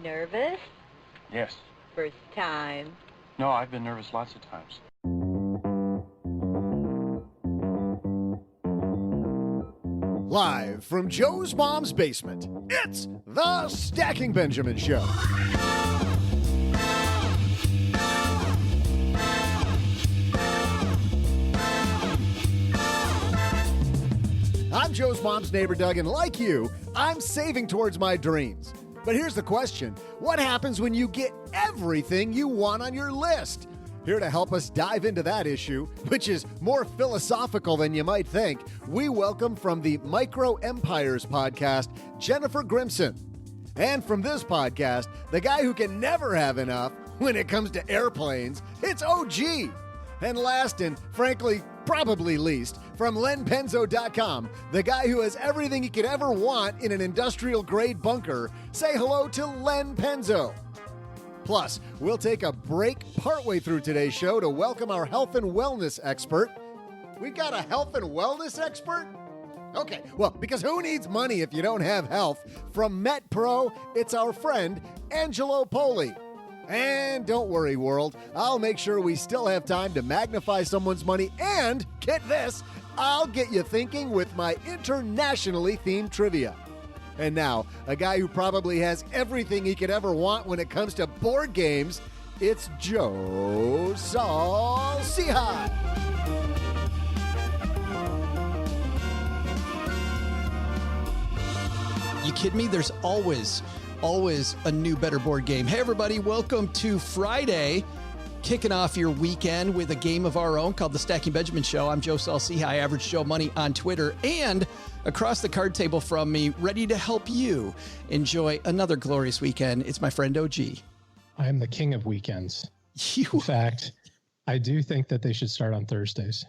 Nervous? Yes. First time? No, I've been nervous lots of times. Live from Joe's mom's basement, it's the Stacking Benjamin Show. I'm Joe's mom's neighbor, Doug, and like you, I'm saving towards my dreams. But here's the question. What happens when you get everything you want on your list? Here to help us dive into that issue, which is more philosophical than you might think, we welcome from the Micro Empires podcast, Jennifer Grimson. And from this podcast, the guy who can never have enough when it comes to airplanes, it's OG. And last and, frankly, probably least, from lenpenzo.com, the guy who has everything he could ever want in an industrial-grade bunker, say hello to Len Penzo. Plus, we'll take a break partway through today's show to welcome our health and wellness expert. We've got a health and wellness expert? Okay, well, because who needs money if you don't have health? From MetPro, it's our friend, Angelo Poli. And don't worry, world, I'll make sure we still have time to magnify someone's money and, get this, I'll get you thinking with my internationally themed trivia. And now, a guy who probably has everything he could ever want when it comes to board games, it's Joe Saul-Sehy. You kidding me? There's always a new, better board game. Hey, everybody. Welcome to Friday, kicking off your weekend with a game of our own called The Stacking Benjamin Show. I'm Joe Saul-Sehy, Average Joe Money on Twitter. And across the card table from me, ready to help you enjoy another glorious weekend, it's my friend OG. I am the king of weekends. In fact, I do think that they should start on Thursdays.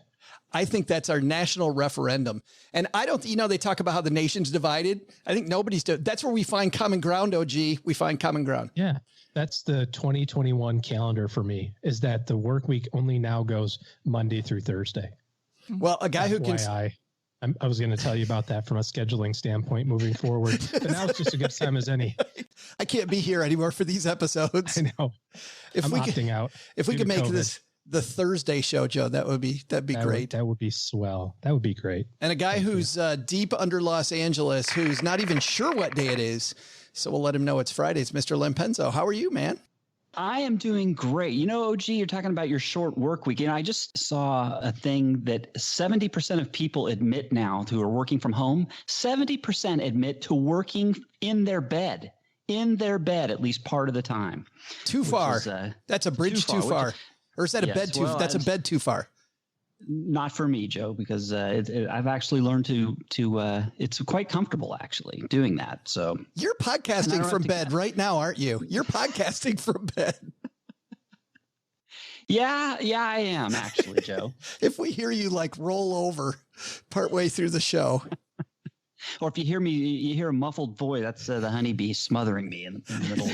I think that's our national referendum. And I don't, they talk about how the nation's divided. I think that's where we find common ground, OG. We find common ground. Yeah. That's the 2021 calendar for me, is that the work week only now goes Monday through Thursday. Well, a guy who can... I was going to tell you about that from a scheduling standpoint moving forward, but now it's just a good time as any. I can't be here anymore for these episodes. I know. I'm opting out. If we could make this the Thursday show, Joe, that'd be great. That would be swell. That would be great. And a guy who's deep under Los Angeles, who's not even sure what day it is. So we'll let him know it's Friday. It's Mr. Len Penzo. How are you, man? I am doing great. OG, you're talking about your short work week. I just saw a thing that 70% of people admit now who are working from home, 70% admit to working in their bed at least part of the time. Too far. That's a bridge too far. Or is that a bed too? That's a bed too far. Not for me, Joe, because I've actually learned to it's quite comfortable actually doing that. So you're podcasting from bed right now, aren't you? You're podcasting from bed. Yeah, I am actually, Joe. If we hear you roll over partway through the show. Or if you hear a muffled voice, that's the honeybee smothering me in the middle.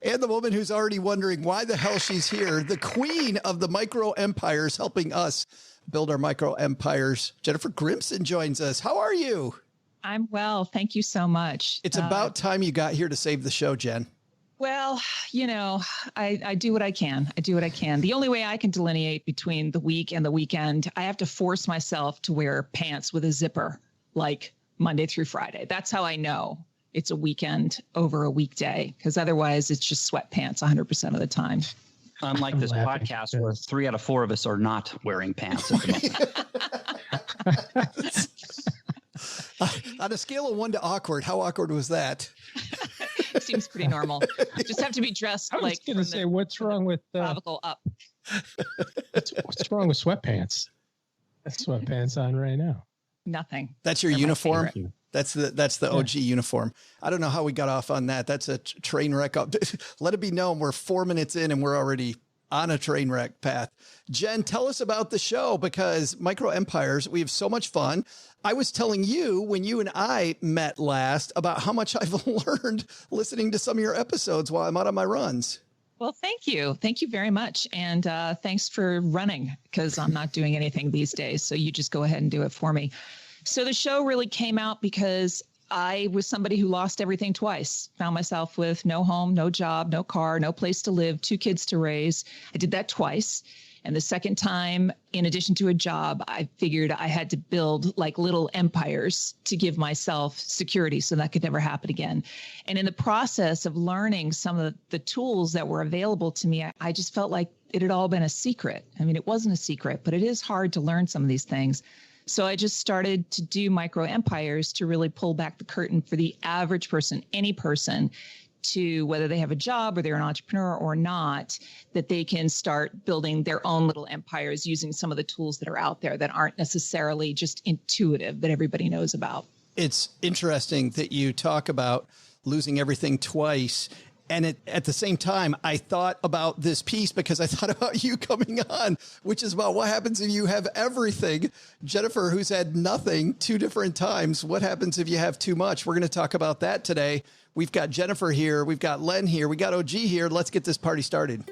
And the woman who's already wondering why the hell she's here, the queen of the micro empires, helping us build our micro empires. Jennifer Grimson joins us. How are you? I'm well. Thank you so much. It's about time you got here to save the show, Jen. Well, I do what I can. The only way I can delineate between the week and the weekend, I have to force myself to wear pants with a zipper, like Monday through Friday. That's how I know it's a weekend over a weekday, because otherwise it's just sweatpants 100% of the time. Unlike this podcast where 3 out of 4 of us are not wearing pants at the moment. On a scale of 1 to awkward, how awkward was that? Seems pretty normal. Just have to be dressed I was going to say, what's wrong with clavicle up? What's wrong with sweatpants? That's sweatpants on right now. Nothing. That's your uniform. That's the OG uniform. I don't know how we got off on that. That's a train wreck. Let it be known we're 4 minutes in and we're already on a train wreck path. Jen, tell us about the show, because Micro Empires, we have so much fun. I was telling you when you and I met last about how much I've learned listening to some of your episodes while I'm out on my runs. Well, thank you. Thank you very much. And thanks for running, because I'm not doing anything these days. So you just go ahead and do it for me. So the show really came out because I was somebody who lost everything twice, found myself with no home, no job, no car, no place to live, 2 kids to raise. I did that twice. And the second time, in addition to a job, I figured I had to build like little empires to give myself security so that could never happen again. And in the process of learning some of the tools that were available to me, I just felt like it had all been a secret. I mean, it wasn't a secret, but it is hard to learn some of these things. So I just started to do micro empires to really pull back the curtain for the average person, any person, to whether they have a job or they're an entrepreneur or not, that they can start building their own little empires using some of the tools that are out there that aren't necessarily just intuitive that everybody knows about. It's interesting that you talk about losing everything twice. And at the same time, I thought about this piece because I thought about you coming on, which is about what happens if you have everything. Jennifer, who's had nothing 2 different times, what happens if you have too much? We're going to talk about that today. We've got Jennifer here. We've got Len here. We got OG here. Let's get this party started.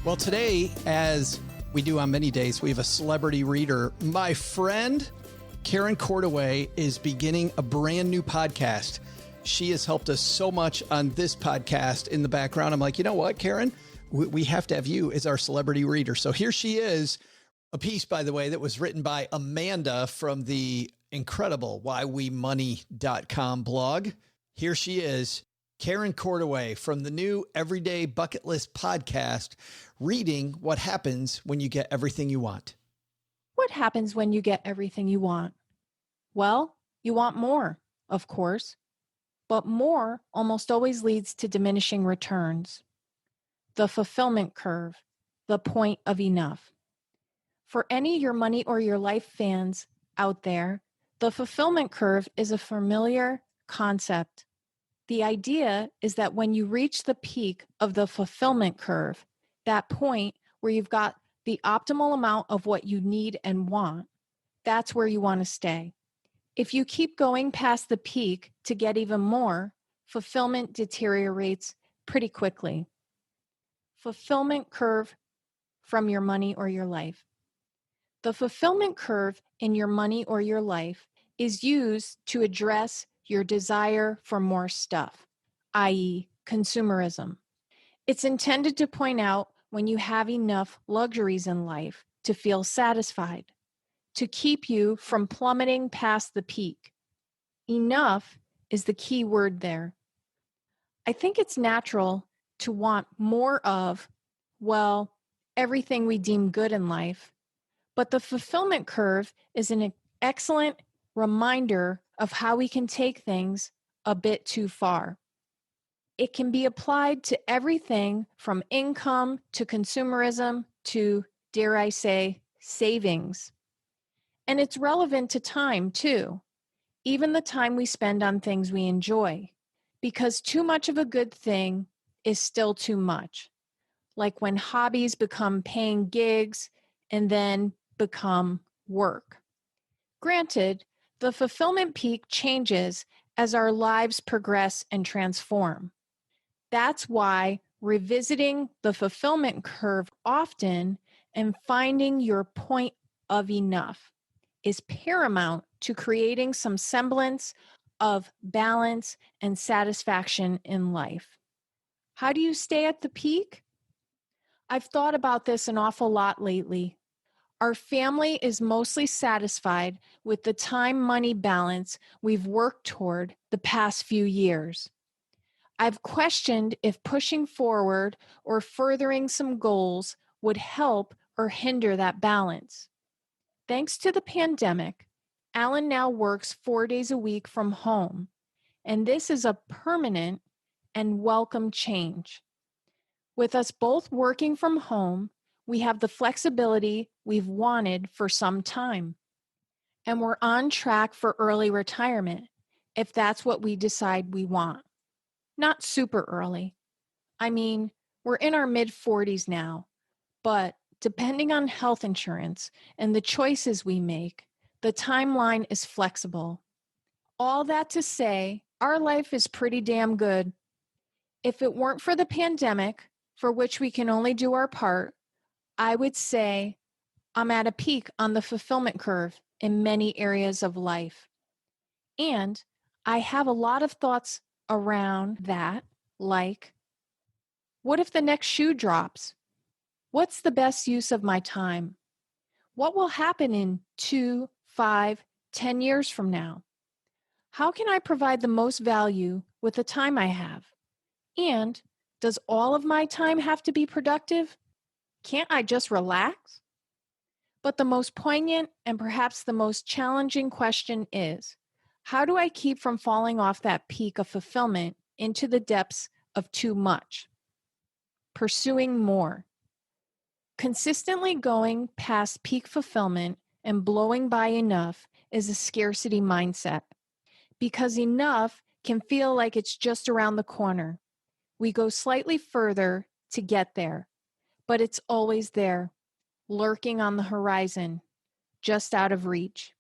Well, today, as we do on many days, we have a celebrity reader. My friend, Karen Cordaway, is beginning a brand new podcast. She has helped us so much on this podcast in the background. I'm like, you know what, Karen? We have to have you as our celebrity reader. So here she is. A piece, by the way, that was written by Amanda from the incredible whywemoney.com blog. Here she is, Karen Cordaway from the new Everyday Bucket List podcast, reading what happens when you get everything you want. What happens when you get everything you want? Well, you want more, of course, but more almost always leads to diminishing returns. The fulfillment curve, the point of enough. For any Your Money or Your Life fans out there, the fulfillment curve is a familiar concept. The idea is that when you reach the peak of the fulfillment curve, that point where you've got the optimal amount of what you need and want, that's where you want to stay. If you keep going past the peak to get even more, fulfillment deteriorates pretty quickly. Fulfillment curve from Your Money or Your Life. The fulfillment curve in Your Money or Your Life is used to address your desire for more stuff, i.e., consumerism. It's intended to point out when you have enough luxuries in life to feel satisfied, to keep you from plummeting past the peak. Enough is the key word there. I think it's natural to want more of, well, everything we deem good in life, but the fulfillment curve is an excellent reminder of how we can take things a bit too far. It can be applied to everything from income to consumerism to, dare I say, savings. And it's relevant to time too, even the time we spend on things we enjoy, because too much of a good thing is still too much. Like when hobbies become paying gigs and then become work. Granted, the fulfillment peak changes as our lives progress and transform. That's why revisiting the fulfillment curve often and finding your point of enough is paramount to creating some semblance of balance and satisfaction in life. How do you stay at the peak? I've thought about this an awful lot lately. Our family is mostly satisfied with the time-money balance we've worked toward the past few years. I've questioned if pushing forward or furthering some goals would help or hinder that balance. Thanks to the pandemic, Alan now works 4 days a week from home, and this is a permanent and welcome change. With us both working from home, we have the flexibility we've wanted for some time, and we're on track for early retirement if that's what we decide we want. Not super early. I mean, we're in our mid-40s now, but depending on health insurance and the choices we make, the timeline is flexible. All that to say, our life is pretty damn good. If it weren't for the pandemic, for which we can only do our part, I would say I'm at a peak on the fulfillment curve in many areas of life. And I have a lot of thoughts around that, like, what if the next shoe drops? What's the best use of my time? What will happen in 2, 5, 10 years from now? How can I provide the most value with the time I have? And does all of my time have to be productive? Can't I just relax? But the most poignant and perhaps the most challenging question is, how do I keep from falling off that peak of fulfillment into the depths of too much? Pursuing more. Consistently going past peak fulfillment and blowing by enough is a scarcity mindset, because enough can feel like it's just around the corner. We go slightly further to get there, but it's always there, lurking on the horizon, just out of reach.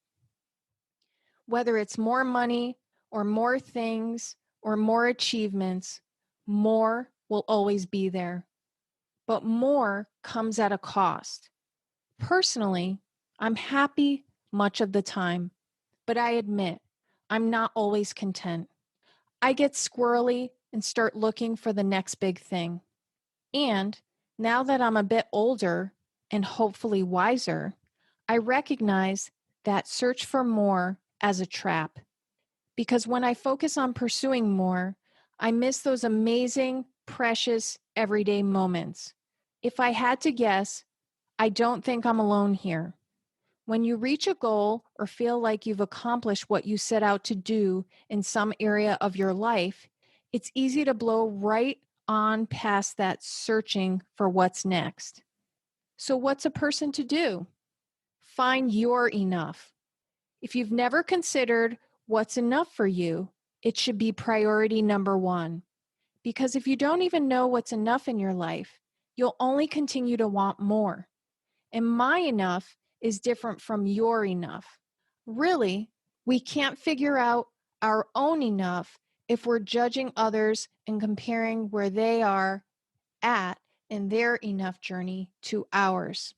Whether it's more money or more things or more achievements, more will always be there. But more comes at a cost. Personally, I'm happy much of the time, but I admit I'm not always content. I get squirrely and start looking for the next big thing. And now that I'm a bit older and hopefully wiser, I recognize that search for more as a trap. Because when I focus on pursuing more, I miss those amazing, precious, everyday moments. If I had to guess, I don't think I'm alone here. When you reach a goal or feel like you've accomplished what you set out to do in some area of your life, it's easy to blow right on past that searching for what's next. So what's a person to do? Find your enough. If you've never considered what's enough for you, it should be priority number one. Because if you don't even know what's enough in your life, you'll only continue to want more. And my enough is different from your enough. Really, we can't figure out our own enough if we're judging others and comparing where they are at in their enough journey to ours.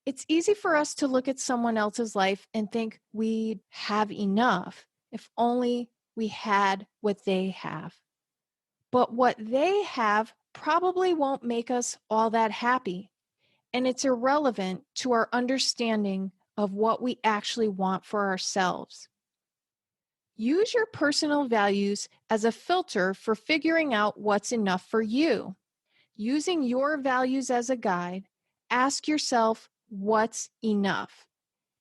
It's easy for us to look at someone else's life and think we'd have enough if only we had what they have. But what they have probably won't make us all that happy, and it's irrelevant to our understanding of what we actually want for ourselves. Use your personal values as a filter for figuring out what's enough for you. Using your values as a guide, ask yourself what's enough,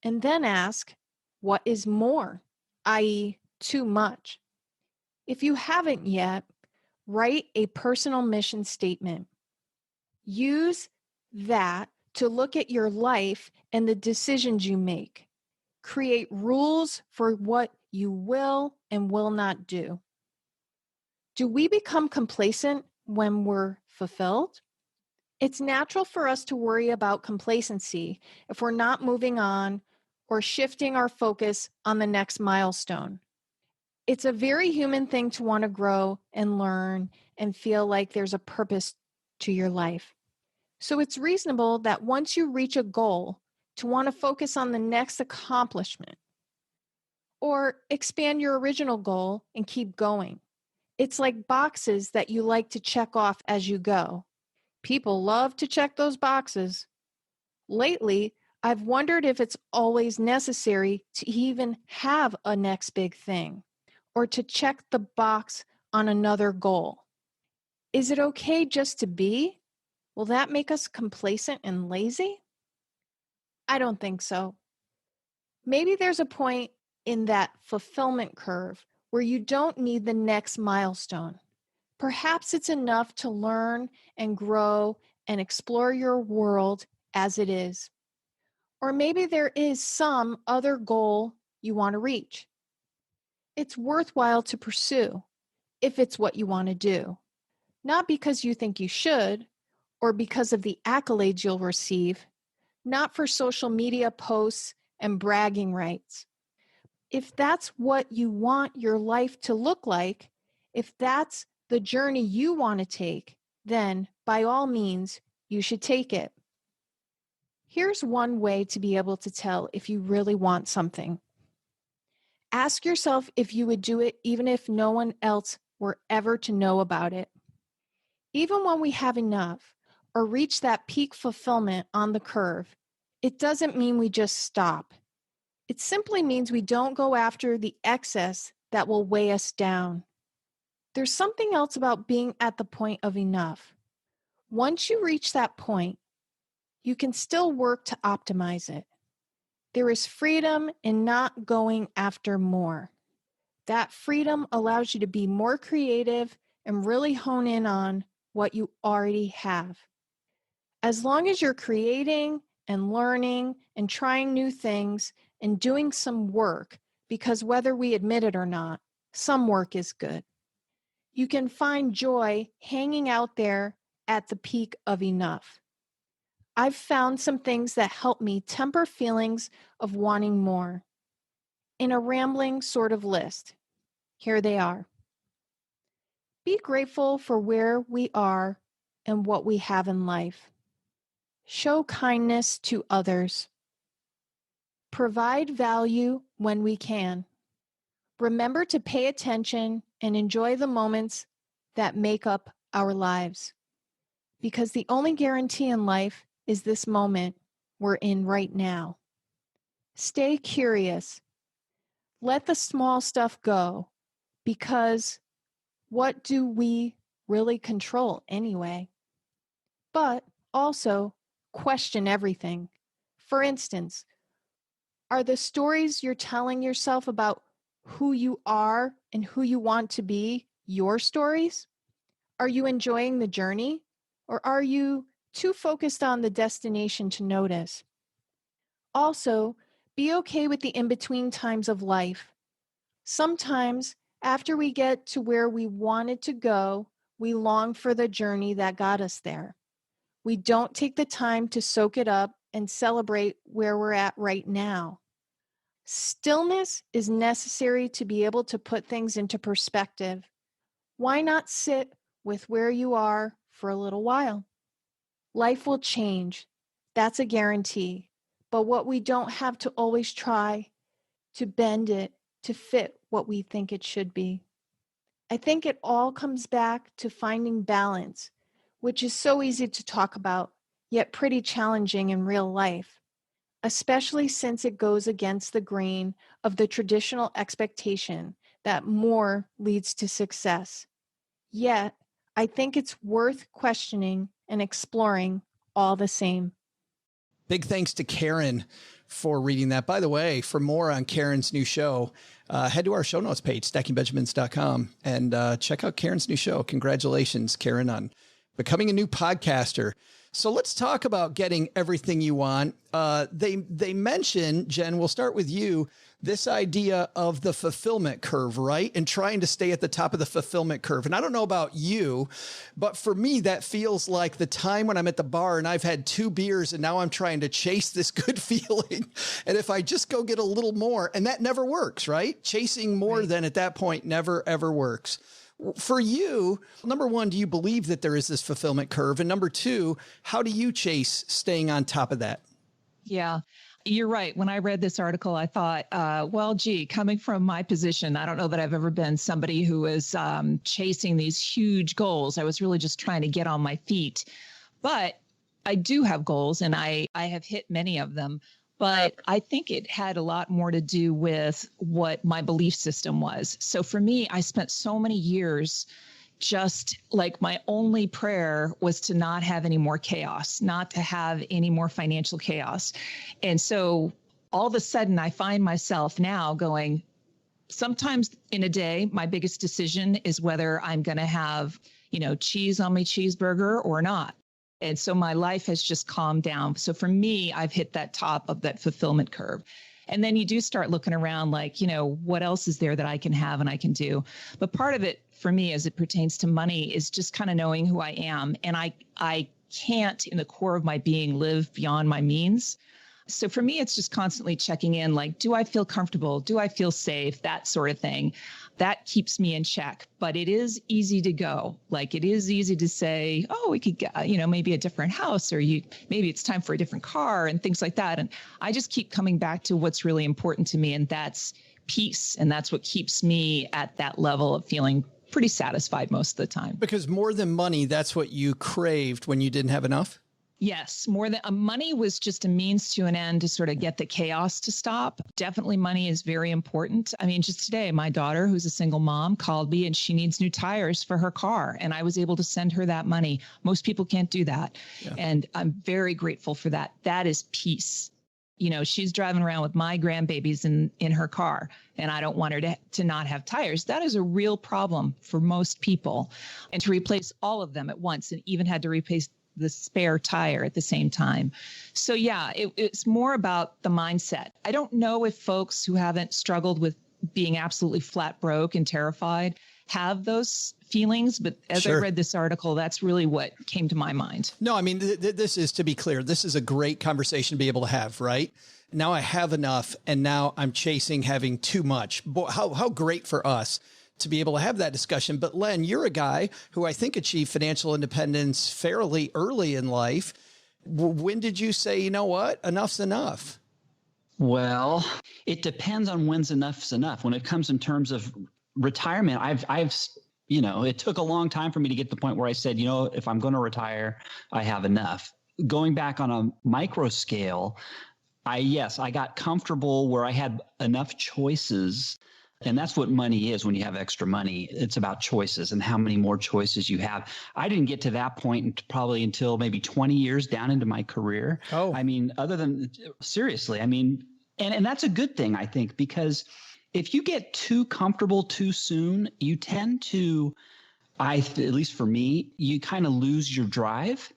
and then ask what is more, i.e., too much. If you haven't yet, write a personal mission statement. Use that to look at your life and the decisions you make. Create rules for what you will and will not do. Do we become complacent when we're fulfilled? It's natural for us to worry about complacency if we're not moving on or shifting our focus on the next milestone. It's a very human thing to want to grow and learn and feel like there's a purpose to your life. So it's reasonable that once you reach a goal, to want to focus on the next accomplishment or expand your original goal and keep going. It's like boxes that you like to check off as you go. People love to check those boxes. Lately, I've wondered if it's always necessary to even have a next big thing or to check the box on another goal. Is it okay just to be? Will that make us complacent and lazy? I don't think so. Maybe there's a point in that fulfillment curve where you don't need the next milestone. Perhaps it's enough to learn and grow and explore your world as it is. Or maybe there is some other goal you want to reach. It's worthwhile to pursue if it's what you want to do, not because you think you should or because of the accolades you'll receive, not for social media posts and bragging rights. If that's what you want your life to look like, if that's the journey you want to take, then by all means, you should take it. Here's one way to be able to tell if you really want something. Ask yourself if you would do it even if no one else were ever to know about it. Even when we have enough or reach that peak fulfillment on the curve, it doesn't mean we just stop. It simply means we don't go after the excess that will weigh us down. There's something else about being at the point of enough. Once you reach that point, you can still work to optimize it. There is freedom in not going after more. That freedom allows you to be more creative and really hone in on what you already have. As long as you're creating and learning and trying new things and doing some work, because whether we admit it or not, some work is good. You can find joy hanging out there at the peak of enough. I've found some things that help me temper feelings of wanting more. In a rambling sort of list, here they are. Be grateful for where we are and what we have in life. Show kindness to others. Provide value when we can. Remember to pay attention and enjoy the moments that make up our lives. Because the only guarantee in life is this moment we're in right now. Stay curious. Let the small stuff go, because what do we really control anyway? But also question everything. For instance, are the stories you're telling yourself about who you are and who you want to be your stories? Are you enjoying the journey, or are you too focused on the destination to notice? Also, be okay with the in-between times of life. Sometimes, after we get to where we wanted to go, we long for the journey that got us there. We don't take the time to soak it up and celebrate where we're at right now. Stillness is necessary to be able to put things into perspective. Why not sit with where you are for a little while? Life will change. That's a guarantee. But what we don't have to always try to bend it to fit what we think it should be. I think it all comes back to finding balance, which is so easy to talk about, yet pretty challenging in real life, especially since it goes against the grain of the traditional expectation that more leads to success. Yet, I think it's worth questioning and exploring all the same. Big thanks to Karen for reading that. By the way, for more on Karen's new show, head to our show notes page, stackingbenjamins.com, and check out Karen's new show. Congratulations, Karen, on becoming a new podcaster. So let's talk about getting everything you want. They mention, Jen, we'll start with you, this idea of the fulfillment curve, right? And trying to stay at the top of the fulfillment curve. And I don't know about you, but for me, that feels like the time when I'm at the bar and I've had 2 beers and now I'm trying to chase this good feeling. And if I just go get a little more, and that never works, right? Chasing more than at that point never, ever works. For you, number one, do you believe that there is this fulfillment curve? And number 2, how do you chase staying on top of that? Yeah, you're right. When I read this article, I thought, well, gee, coming from my position, I don't know that I've ever been somebody who was chasing these huge goals. I was really just trying to get on my feet. But I do have goals, and I have hit many of them. But I think it had a lot more to do with what my belief system was. So for me, I spent so many years just like my only prayer was to not have any more chaos, not to have any more financial chaos. And so all of a sudden I find myself now going, sometimes in a day, my biggest decision is whether I'm going to have, cheese on my cheeseburger or not. And so my life has just calmed down. So for me, I've hit that top of that fulfillment curve. And then you do start looking around like, what else is there that I can have and I can do? But part of it for me as it pertains to money is just kind of knowing who I am. And I can't, in the core of my being, live beyond my means. So for me, it's just constantly checking in, like, do I feel comfortable? Do I feel safe? That sort of thing. That keeps me in check. But it is easy to go. Like, it is easy to say, oh, we could get, maybe a different house, or maybe it's time for a different car and things like that. And I just keep coming back to what's really important to me, and that's peace. And that's what keeps me at that level of feeling pretty satisfied most of the time. Because more than money, that's what you craved when you didn't have enough? Yes, more than money was just a means to an end to sort of get the chaos to stop. Definitely money is very important. I mean, just today, my daughter, who's a single mom, called me and she needs new tires for her car. And I was able to send her that money. Most people can't do that. Yeah. And I'm very grateful for that. That is peace. She's driving around with my grandbabies in her car, and I don't want her to not have tires. That is a real problem for most people. And to replace all of them at once, and even had to replace the spare tire at the same time. So yeah, it's more about the mindset. I don't know if folks who haven't struggled with being absolutely flat broke and terrified have those feelings, but as I read this article, that's really what came to my mind. No, I mean, this is, to be clear, this is a great conversation to be able to have, right? Now I have enough, and now I'm chasing having too much. Boy, how great for us to be able to have that discussion. But Len, you're a guy who I think achieved financial independence fairly early in life. When did you say, you know what, enough's enough? Well, it depends on when's enough's enough. When it comes in terms of retirement, I've it took a long time for me to get to the point where I said, if I'm going to retire, I have enough. Going back on a micro scale, I got comfortable where I had enough choices. And that's what money is when you have extra money. It's about choices and how many more choices you have. I didn't get to that point probably until maybe 20 years down into my career. Oh, I mean, seriously, and that's a good thing, I think, because if you get too comfortable too soon, you tend to, at least for me, you kind of lose your drive.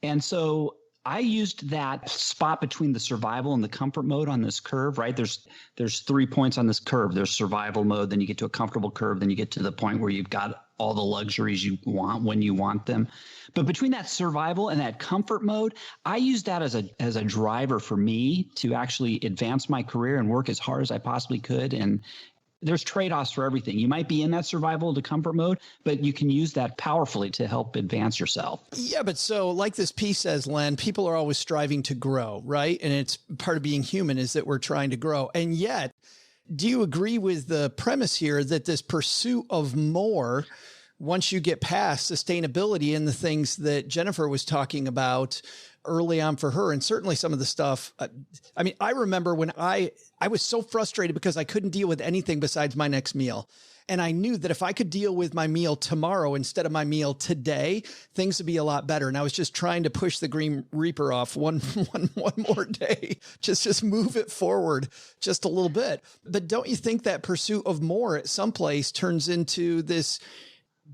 And so I used that spot between the survival and the comfort mode on this curve, right? There's 3 points on this curve. There's survival mode, then you get to a comfortable curve, then you get to the point where you've got all the luxuries you want when you want them. But between that survival and that comfort mode, I use that as a driver for me to actually advance my career and work as hard as I possibly could. And there's trade-offs for everything. You might be in that survival to comfort mode, but you can use that powerfully to help advance yourself. Yeah, but so like this piece says, Len, people are always striving to grow, right? And it's part of being human is that we're trying to grow. And yet, do you agree with the premise here that this pursuit of more, once you get past sustainability and the things that Jennifer was talking about early on for her, and certainly some of the stuff, I remember when I was so frustrated because I couldn't deal with anything besides my next meal. And I knew that if I could deal with my meal tomorrow instead of my meal today, things would be a lot better. And I was just trying to push the Green Reaper off one more day, just move it forward just a little bit. But don't you think that pursuit of more at some place turns into this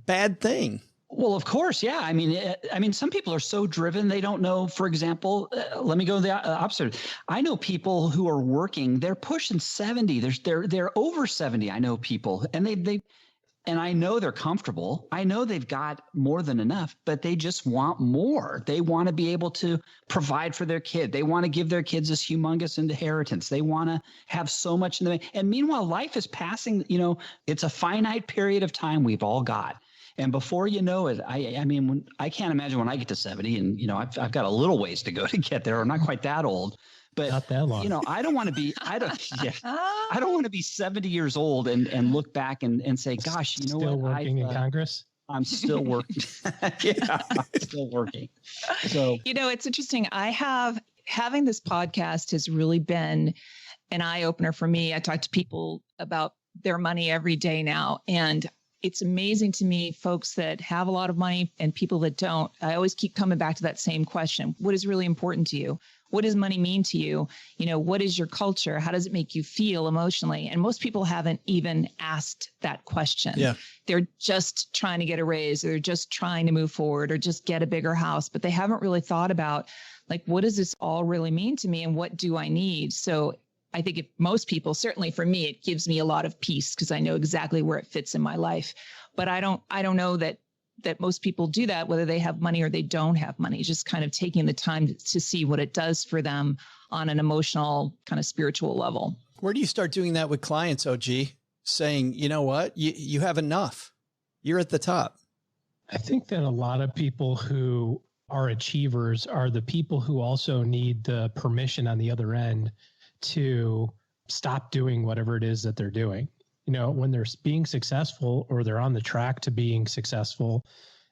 bad thing? Well, of course. Yeah. I mean, some people are so driven. They don't know, for example, let me go the opposite. I know people who are working, they're pushing 70. They're over 70. I know people and and I know they're comfortable. I know they've got more than enough, but they just want more. They want to be able to provide for their kid. They want to give their kids this humongous inheritance. They want to have so much in the, and meanwhile, life is passing, it's a finite period of time we've all got. And before you know it, I can't imagine when I get to 70 and, I've got a little ways to go to get there. I'm not quite that old, but not that long. I don't want to be, I don't want to be 70 years old and look back and say, gosh, you know still what? Working in Congress? I'm still working. Yeah, I'm still working. So, it's interesting. Having this podcast has really been an eye opener for me. I talk to people about their money every day now, and it's amazing to me, folks that have a lot of money and people that don't. I always keep coming back to that same question. What is really important to you? What does money mean to you? What is your culture? How does it make you feel emotionally? And most people haven't even asked that question. Yeah. They're just trying to get a raise, or they're just trying to move forward, or just get a bigger house, but they haven't really thought about, like, what does this all really mean to me and what do I need? So I think most people, certainly for me, it gives me a lot of peace because I know exactly where it fits in my life. But I don't know that that most people do that, whether they have money or they don't have money, just kind of taking the time to see what it does for them on an emotional, kind of spiritual level. Where do you start doing that with clients, OG? Saying, you know what, you have enough. You're at the top. I think that a lot of people who are achievers are the people who also need the permission on the other end to stop doing whatever it is that they're doing. You know, when they're being successful or they're on the track to being successful,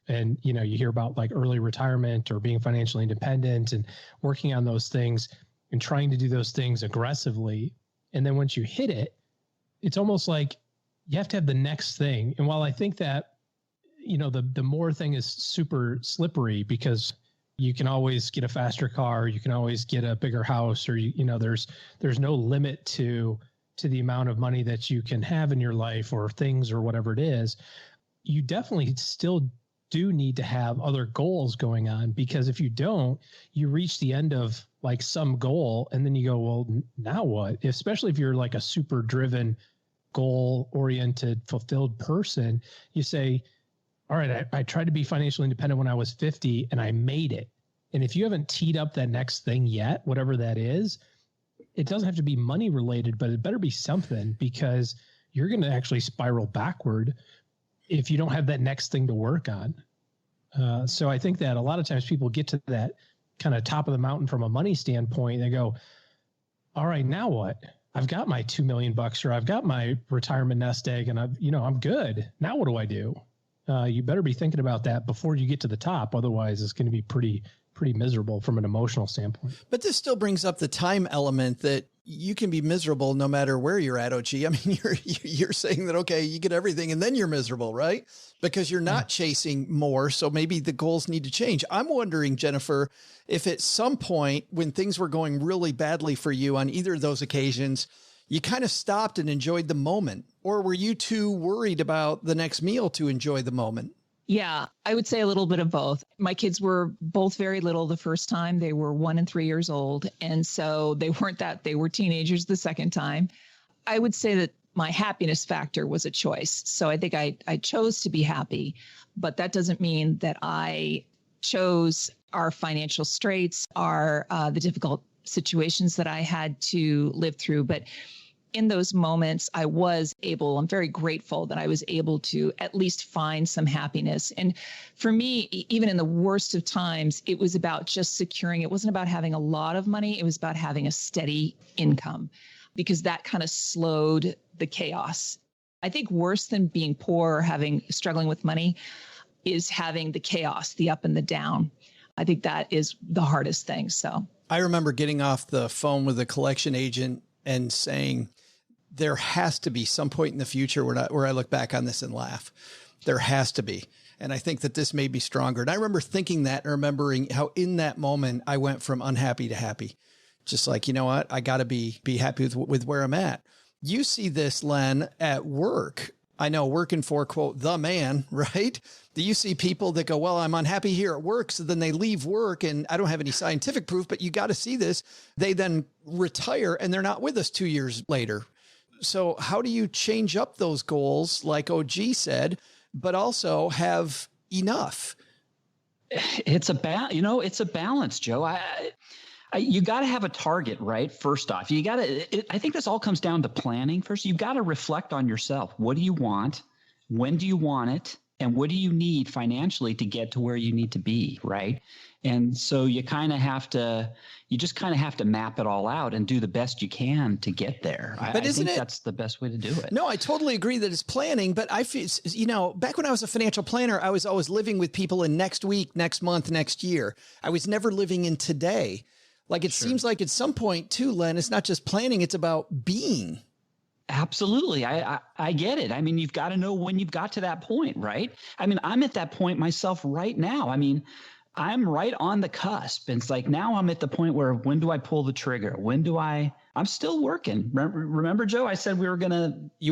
and, you know, you hear about like early retirement or being financially independent and working on those things and trying to do those things aggressively. And then once you hit it, it's almost like you have to have the next thing. And while I think that, you know, the more thing is super slippery because you can always get a faster car, you can always get a bigger house, or, you know, there's no limit to the amount of money that you can have in your life or things or whatever it is. You definitely still do need to have other goals going on, because if you don't, you reach the end of like some goal and then you go, well, now what? Especially if you're like a super driven, goal oriented, fulfilled person, you say, all right, I tried to be financially independent when I was 50 and I made it. And if you haven't teed up that next thing yet, whatever that is, it doesn't have to be money related, but it better be something, because you're going to actually spiral backward if you don't have that next thing to work on. So I think that a lot of times people get to that kind of top of the mountain from a money standpoint. They go, all right, now what? I've got my $2 million or I've got my retirement nest egg and I'm good. Now what do I do? You better be thinking about that before you get to the top. Otherwise, it's going to be pretty miserable from an emotional standpoint. But this still brings up the time element that you can be miserable no matter where you're at, OG. I mean, you're saying that, okay, you get everything and then you're miserable, right? Because you're not chasing more. So maybe the goals need to change. I'm wondering, Jennifer, if at some point when things were going really badly for you on either of those occasions, you kind of stopped and enjoyed the moment, or were you too worried about the next meal to enjoy the moment? Yeah, I would say a little bit of both. My kids were both very little the first time. They were 1 and 3 years old. And so they were teenagers the second time. I would say that my happiness factor was a choice. So I think I chose to be happy, but that doesn't mean that I chose our financial straits, the difficult situations that I had to live through. But in those moments, I'm very grateful that I was able to at least find some happiness. And for me, even in the worst of times, it was about just securing. It wasn't about having a lot of money. It was about having a steady income, because that kind of slowed the chaos. I think worse than being poor or struggling with money is having the chaos, the up and the down. I think that is the hardest thing. So I remember getting off the phone with a collection agent and saying, there has to be some point in the future where I look back on this and laugh. There has to be. And I think that this may be stronger. And I remember thinking that and remembering how in that moment I went from unhappy to happy. Just like, you know what? I got to be happy with where I'm at. You see this, Len, at work. I know, working for, quote, the man, right? Do you see people that go, well, I'm unhappy here at work, so then they leave work, and I don't have any scientific proof, but you got to see this. They then retire and they're not with us 2 years later. So how do you change up those goals, like OG said, but also have enough? It's a balance, Joe. You got to have a target, right? First off, I think this all comes down to planning. First, you got to reflect on yourself. What do you want? When do you want it? And what do you need financially to get to where you need to be, right? And so you just kind of have to map it all out and do the best you can to get there. But I think that's the best way to do it. No, I totally agree that it's planning, but I feel, back when I was a financial planner, I was always living with people in next week, next month, next year. I was never living in today. Like it seems like at some point too, Len, it's not just planning, it's about being. Absolutely. I get it. I mean, you've got to know when you've got to that point, right? I mean, I'm at that point myself right now. I mean, I'm right on the cusp. It's like now I'm at the point where when do I pull the trigger? I'm still working. Remember, Joe, I said you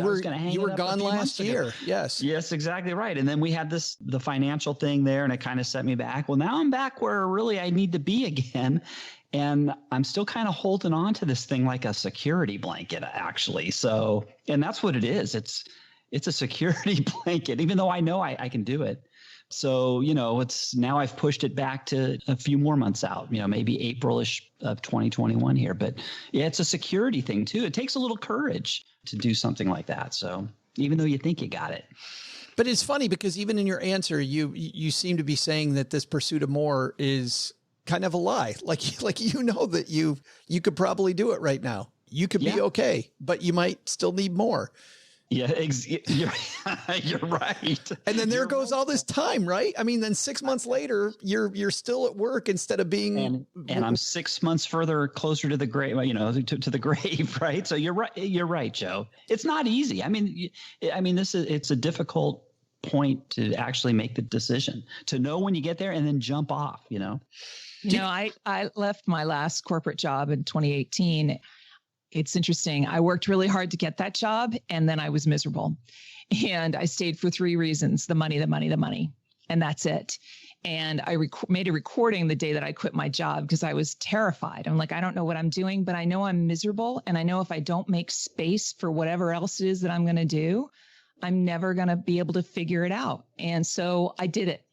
were gone last year. Yes. Yes, exactly right. And then we had the financial thing there and it kind of set me back. Well, now I'm back where really I need to be again. And I'm still kind of holding on to this thing like a security blanket, actually. So, and that's what it is. It's a security blanket, even though I know I can do it. So, it's now I've pushed it back to a few more months out, maybe April-ish of 2021 here. But yeah, it's a security thing too. It takes a little courage to do something like that. So even though you think you got it. But it's funny because even in your answer, you seem to be saying that this pursuit of more is kind of a lie. Like that you could probably do it right now. You could be okay, but you might still need more. Yeah, you're right. And then there goes all this time, right? I mean, then 6 months later, you're still at work instead of being. And I'm 6 months closer to the grave, to the grave, right? So you're right. You're right, Joe. It's not easy. I mean, it's a difficult point to actually make the decision, to know when you get there and then jump off. I left my last corporate job in 2018. It's interesting. I worked really hard to get that job, and then I was miserable. And I stayed for 3 reasons: the money, the money, the money. And that's it. And I made a recording the day that I quit my job because I was terrified. I'm like, I don't know what I'm doing, but I know I'm miserable. And I know if I don't make space for whatever else it is that I'm going to do, I'm never going to be able to figure it out. And so I did it.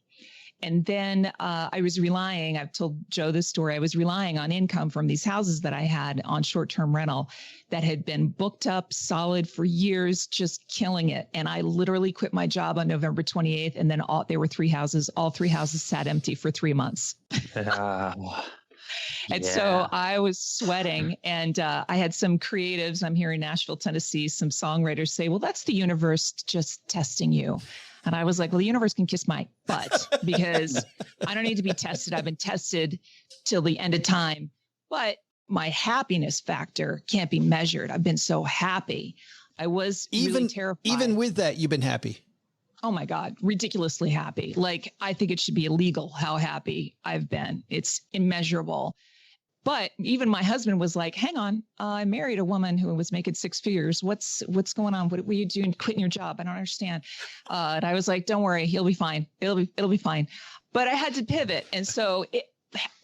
And then I was relying, I've told Joe this story, I was relying on income from these houses that I had on short-term rental that had been booked up solid for years, just killing it. And I literally quit my job on November 28th. And then there were 3 houses. All 3 houses sat empty for 3 months. And so I was sweating, and I had some creatives, I'm here in Nashville, Tennessee, some songwriters say, well, that's the universe just testing you. And I was like, well, the universe can kiss my butt because I don't need to be tested. I've been tested till the end of time. But my happiness factor can't be measured. I've been so happy. I was really terrified. Even with that, you've been happy. Oh my God, ridiculously happy. Like, I think it should be illegal how happy I've been. It's immeasurable. But even my husband was like, hang on, I married a woman who was making 6 figures. What's going on? What were you doing quitting your job? I don't understand. And I was like, don't worry, he'll be fine. It'll be fine. But I had to pivot. And so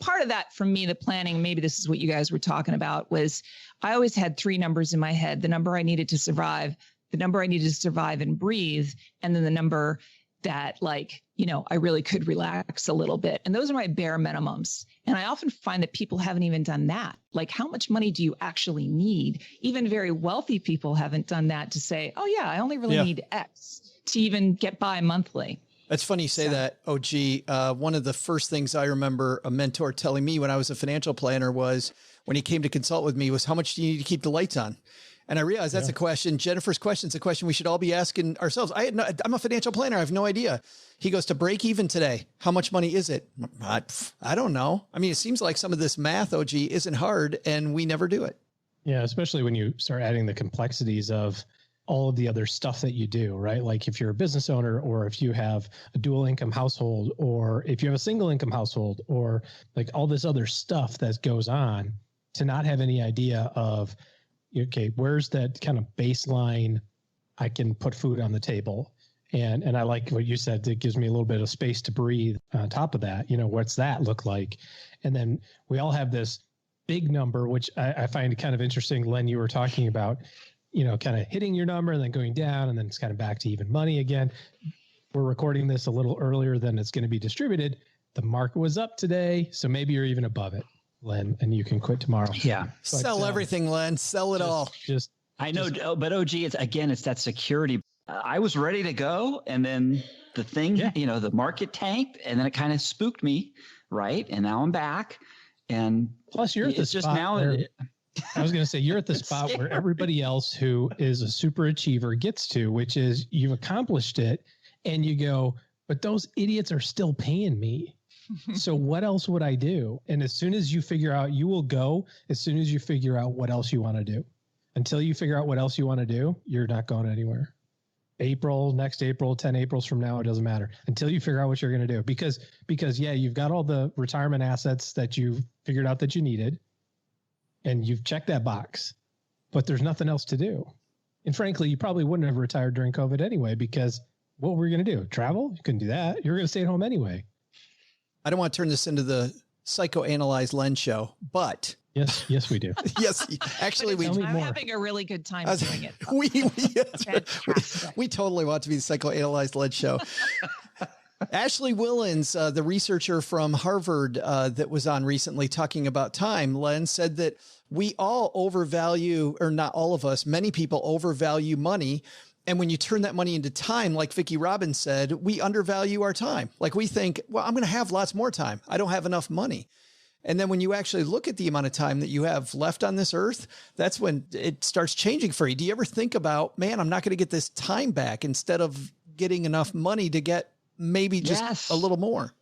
part of that for me, the planning, maybe this is what you guys were talking about, was I always had 3 numbers in my head: the number I needed to survive, the number I needed to survive and breathe, and then the number that I really could relax a little bit. And those are my bare minimums. And I often find that people haven't even done that. Like, how much money do you actually need? Even very wealthy people haven't done that to say, oh yeah, I only really need X to even get by monthly. That's funny you say that, OG. One of the first things I remember a mentor telling me when I was a financial planner was, when he came to consult with me, was, how much do you need to keep the lights on? And I realized that's a question. Jennifer's question is a question we should all be asking ourselves. I'm a financial planner. I have no idea. He goes, to break even today, how much money is it? I don't know. I mean, it seems like some of this math, OG, isn't hard, and we never do it. Yeah, especially when you start adding the complexities of all of the other stuff that you do, right? Like if you're a business owner, or if you have a dual income household, or if you have a single income household, or like all this other stuff that goes on, to not have any idea of, okay, where's that kind of baseline I can put food on the table? And I like what you said, it gives me a little bit of space to breathe on top of that. What's that look like? And then we all have this big number, which I find kind of interesting. Len, you were talking about, kind of hitting your number and then going down, and then it's kind of back to even money again. We're recording this a little earlier than it's going to be distributed. The market was up today, so maybe you're even above it, Len, and you can quit tomorrow. Yeah. But, sell everything, Len. Sell it all. I know, but OG, it's that security. I was ready to go, and then the thing, the market tanked, and then it kind of spooked me, right? And now I'm back, and plus you're at the spot where, I was going to say, you're at the spot where everybody else who is a super achiever gets to, which is you've accomplished it, and you go, but those idiots are still paying me. So what else would I do? And as soon as you figure out, you will go as soon as you figure out what else you want to do. Until you figure out what else you want to do, you're not going anywhere. Next April, 10 Aprils from now, it doesn't matter until you figure out what you're going to do. Because you've got all the retirement assets that you've figured out that you needed, and you've checked that box, but there's nothing else to do. And frankly, you probably wouldn't have retired during COVID anyway, because what were you going to do? Travel? You couldn't do that. You're going to stay at home anyway. I don't want to turn this into the psychoanalyzed Len show, but yes, we do. Yes, actually, I'm having a really good time doing it. We totally want to be the psychoanalyzed Len show. Ashley Willens, the researcher from Harvard that was on recently talking about time, Len, said that we all overvalue, or not all of us, many people overvalue money. And when you turn that money into time, like Vicki Robbins said, we undervalue our time. Like we think, well, I'm going to have lots more time. I don't have enough money. And then when you actually look at the amount of time that you have left on this earth, that's when it starts changing for you. Do you ever think about, man, I'm not going to get this time back, instead of getting enough money to get maybe just a little more?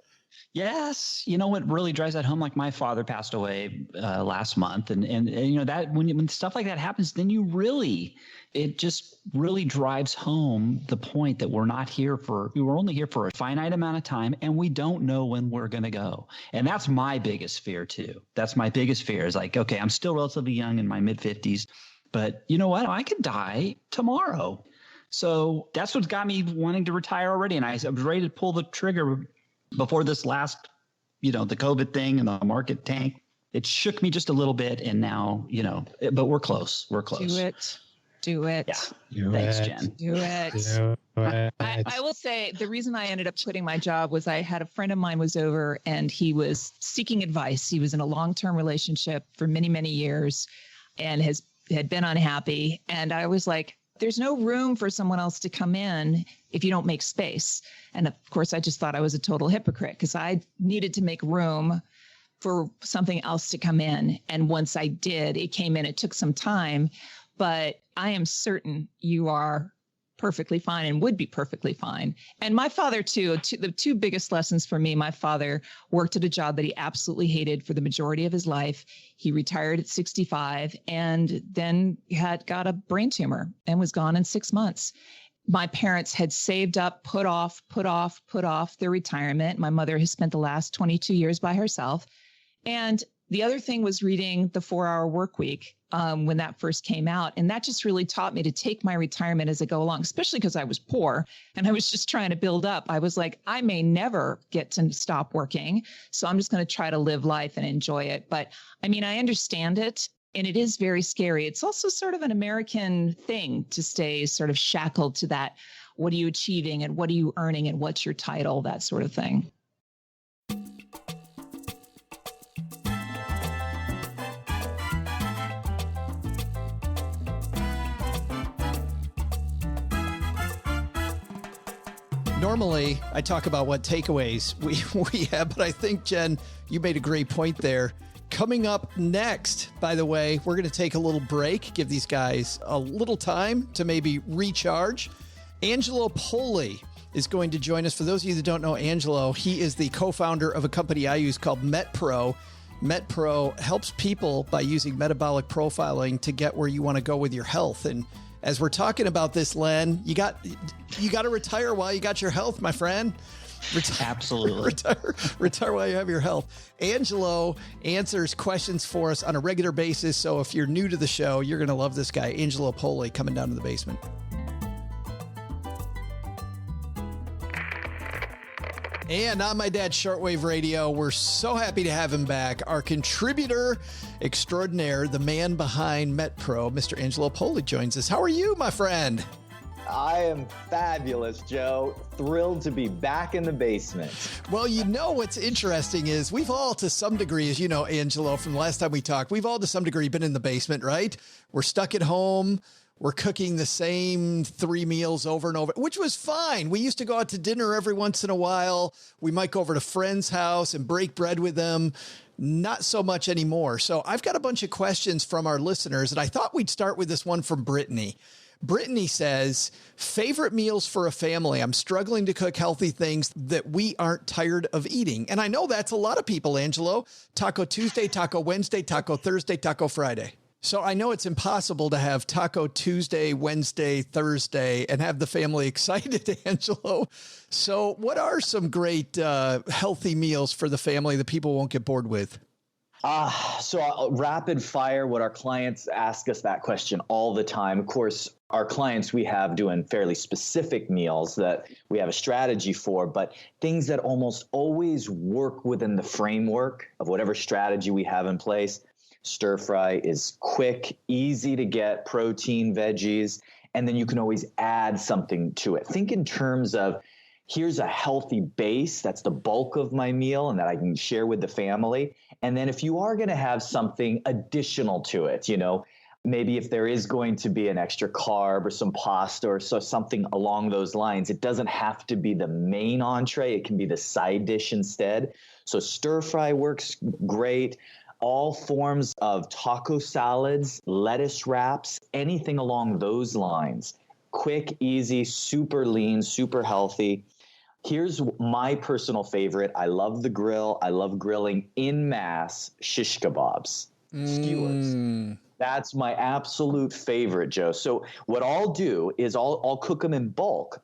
Yes. You know what really drives that home? Like my father passed away last month. And you know, that when stuff like that happens, then it just really drives home the point that we're only here for a finite amount of time, and we don't know when we're going to go. And that's my biggest fear too. That's my biggest fear is like, okay, I'm still relatively young in my mid 50s, but you know what? I could die tomorrow. So that's what's got me wanting to retire already. And I was ready to pull the trigger before this last, the COVID thing and the market tank. It shook me just a little bit. And now, but we're close. We're close. Do it. Yeah. Thanks, Jen. Do it. I will say the reason I ended up quitting my job was I had a friend of mine was over and he was seeking advice. He was in a long-term relationship for many, many years and had been unhappy. And I was like, there's no room for someone else to come in if you don't make space. And of course, I just thought I was a total hypocrite because I needed to make room for something else to come in. And once I did, it came in. It took some time, but I am certain you are perfectly fine and would be perfectly fine. And my father too, the two biggest lessons for me, my father worked at a job that he absolutely hated for the majority of his life. He retired at 65 and then got a brain tumor and was gone in 6 months. My parents had saved up, put off their retirement. My mother has spent the last 22 years by herself. And the other thing was reading The 4-Hour Workweek when that first came out. And that just really taught me to take my retirement as I go along, especially because I was poor and I was just trying to build up. I was like, I may never get to stop working. So I'm just going to try to live life and enjoy it. But I mean, I understand it. And it is very scary. It's also sort of an American thing to stay sort of shackled to that. What are you achieving and what are you earning and what's your title, that sort of thing. Normally, I talk about what takeaways we have, but I think, Jen, you made a great point there. Coming up next, by the way, we're going to take a little break, give these guys a little time to maybe recharge. Angelo Poli is going to join us. For those of you that don't know Angelo, he is the co-founder of a company I use called MetPro. MetPro helps people by using metabolic profiling to get where you want to go with your health. And as we're talking about this, Len, you got to retire while you got your health, my friend. Absolutely. Retire while you have your health. Angelo answers questions for us on a regular basis. So if you're new to the show, you're going to love this guy, Angelo Poli, coming down to the basement. And on My Dad's Shortwave Radio, we're so happy to have him back. Our contributor extraordinaire, the man behind MetPro, Mr. Angelo Poli, joins us. How are you, my friend? I am fabulous, Joe. Thrilled to be back in the basement. Well, what's interesting is we've all, to some degree, as you know, Angelo, from the last time we talked, we've all to some degree been in the basement, right? We're stuck at home. We're cooking the same 3 meals over and over, which was fine. We used to go out to dinner every once in a while. We might go over to a friend's house and break bread with them. Not so much anymore. So I've got a bunch of questions from our listeners, and I thought we'd start with this one from Brittany. Brittany says, favorite meals for a family. I'm struggling to cook healthy things that we aren't tired of eating. And I know that's a lot of people, Angelo. Taco Tuesday, Taco Wednesday, Taco Thursday, Taco Friday. So I know it's impossible to have Taco Tuesday, Wednesday, Thursday, and have the family excited, Angelo. So what are some great healthy meals for the family that people won't get bored with? So rapid fire, what our clients ask us that question all the time. Of course, our clients we have doing fairly specific meals that we have a strategy for, but things that almost always work within the framework of whatever strategy we have in place. Stir fry is quick, easy to get protein, veggies, and then you can always add something to it. Think in terms of Here's a healthy base. That's the bulk of my meal and that I can share with the family. And then if you are going to have something additional to it, maybe if there is going to be an extra carb or some pasta or something along those lines, it doesn't have to be the main entree. It can be the side dish instead. So stir fry works great. All forms of taco salads, lettuce wraps, anything along those lines. Quick, easy, super lean, super healthy. Here's my personal favorite. I love the grill. I love grilling en masse shish kebabs, skewers. That's my absolute favorite, Joe. So what I'll do is I'll cook them in bulk,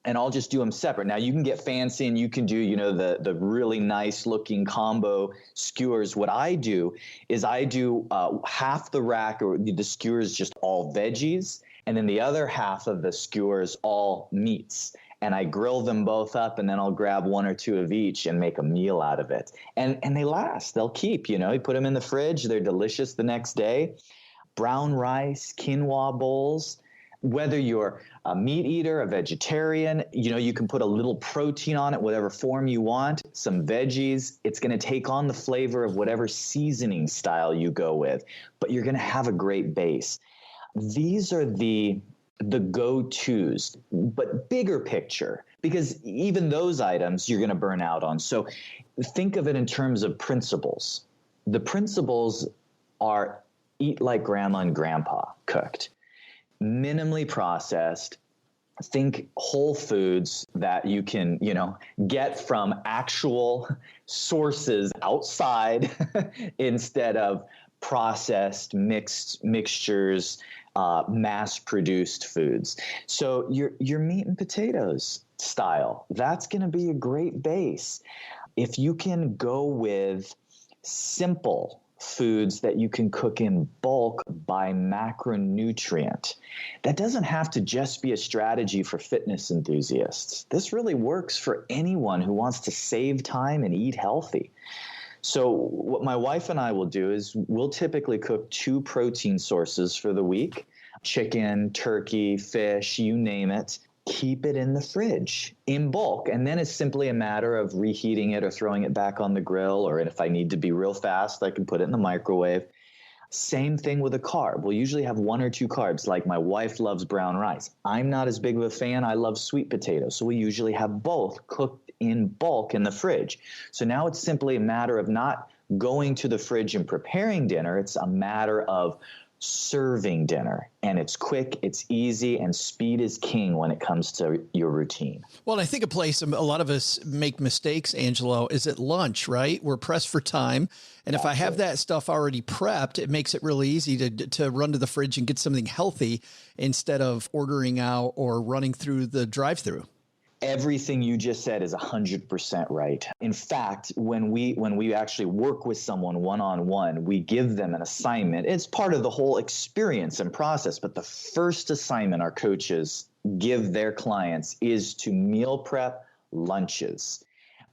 and I'll just do them separate. Now you can get fancy and you can do, the really nice looking combo skewers. What I do is I do half the rack or the skewers just all veggies, and then the other half of the skewers all meats. And I grill them both up, and then I'll grab one or two of each and make a meal out of it. And they last. They'll keep, you put them in the fridge. They're delicious the next day. Brown rice, quinoa bowls. Whether you're a meat eater, a vegetarian, you can put a little protein on it, whatever form you want, some veggies. It's going to take on the flavor of whatever seasoning style you go with, but you're going to have a great base. These are the go-tos, but bigger picture, because even those items you're going to burn out on. So think of it in terms of principles. The principles are eat like grandma and grandpa cooked, minimally processed. Think whole foods that you can, get from actual sources outside instead of processed mixtures, mass-produced foods. So your meat and potatoes style, that's going to be a great base. If you can go with simple foods that you can cook in bulk by macronutrient, that doesn't have to just be a strategy for fitness enthusiasts. This really works for anyone who wants to save time and eat healthy. So what my wife and I will do is we'll typically cook 2 protein sources for the week: chicken, turkey, fish, you name it. Keep it in the fridge in bulk. And then it's simply a matter of reheating it or throwing it back on the grill. Or if I need to be real fast, I can put it in the microwave. Same thing with a carb. We'll usually have 1 or 2 carbs. Like my wife loves brown rice. I'm not as big of a fan. I love sweet potatoes. So we usually have both cooked in bulk in the fridge. So now it's simply a matter of not going to the fridge and preparing dinner. It's a matter of serving dinner, and it's quick, it's easy, and speed is king when it comes to your routine. Well, I think a place a lot of us make mistakes, Angelo, is at lunch, right? We're pressed for time. And if I have that stuff already prepped, it makes it really easy to run to the fridge and get something healthy instead of ordering out or running through the drive-through. Everything you just said is 100% right. In fact, when we actually work with someone one-on-one, we give them an assignment. It's part of the whole experience and process. But the first assignment our coaches give their clients is to meal prep lunches.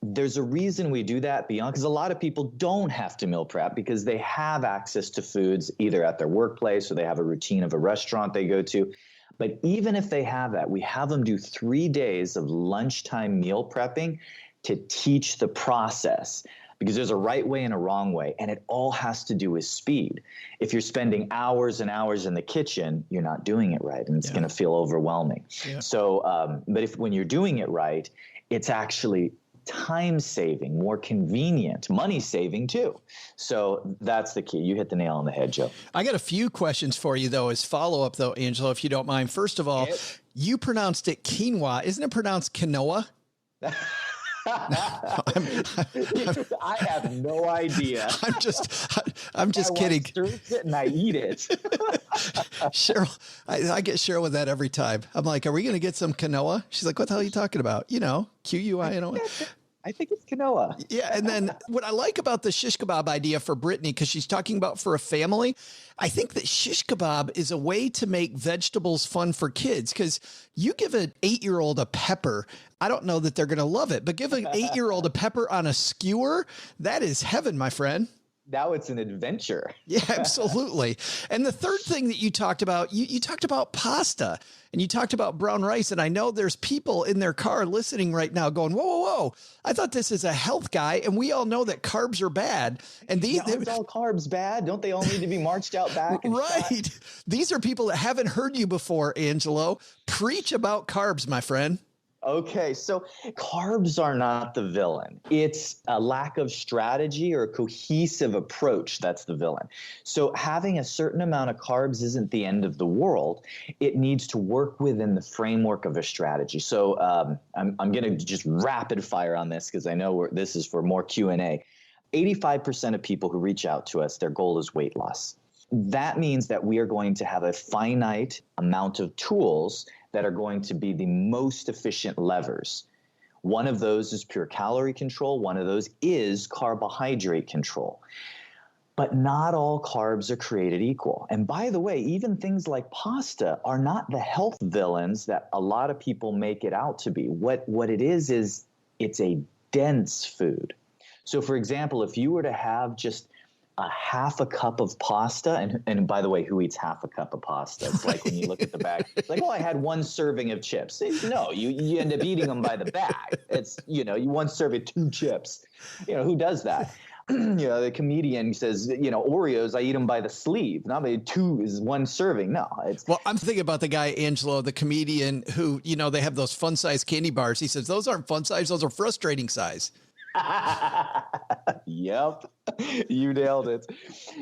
There's a reason we do that beyond, because a lot of people don't have to meal prep because they have access to foods either at their workplace or they have a routine of a restaurant they go to. But even if they have that, we have them do 3 days of lunchtime meal prepping to teach the process, because there's a right way and a wrong way, and it all has to do with speed. If you're spending hours and hours in the kitchen, you're not doing it right, and it's going to feel overwhelming. Yeah. So, but when you're doing it right, it's actually time saving, more convenient, money saving too. So that's the key. You hit the nail on the head, Joe. I got a few questions for you though, as follow up though, Angelo, if you don't mind. First of all, you pronounced it quinoa. Isn't it pronounced quinoa? I have no idea. I'm just kidding. Stirs it and I eat it. Cheryl, I get Cheryl with that every time. I'm like, are we going to get some quinoa? She's like, what the hell are you talking about? Q-U-I-N-O-A. I think it's quinoa. Yeah. And then what I like about the shish kebab idea for Brittany, because she's talking about for a family, I think that shish kebab is a way to make vegetables fun for kids, because you give an 8-year-old a pepper. I don't know that they're going to love it, but give an 8-year-old a pepper on a skewer. That is heaven, my friend. Now it's an adventure. Yeah, absolutely. And the third thing that you talked about, you talked about pasta and you talked about brown rice. And I know there's people in their car listening right now going, whoa, whoa, whoa. I thought this is a health guy. And we all know that carbs are bad. And these aren't all carbs bad? Don't they all need to be marched out back? Right. Shot? These are people that haven't heard you before, Angelo. Preach about carbs, my friend. Okay, so carbs are not the villain. It's a lack of strategy or a cohesive approach that's the villain. So having a certain amount of carbs isn't the end of the world. It needs to work within the framework of a strategy. So I'm going to just rapid fire on this because I know this is for more Q&A. 85% of people who reach out to us, their goal is weight loss. That means that we are going to have a finite amount of tools that are going to be the most efficient levers. One of those is pure calorie control. One of those is carbohydrate control. But not all carbs are created equal. And by the way, even things like pasta are not the health villains that a lot of people make it out to be. What it is it's a dense food. So for example, if you were to have just a half a cup of pasta, and by the way, who eats half a cup of pasta? It's like when you look at the bag, it's like, oh, I had one serving of chips. No, you end up eating them by the bag. It's, you one serving 2 chips. Who does that? The comedian says, Oreos, I eat them by the sleeve. Not maybe 2 is 1 serving. No. Well, I'm thinking about the guy, Angelo, the comedian who, they have those fun size candy bars. He says, those aren't fun size. Those are frustrating size. Yep, you nailed it.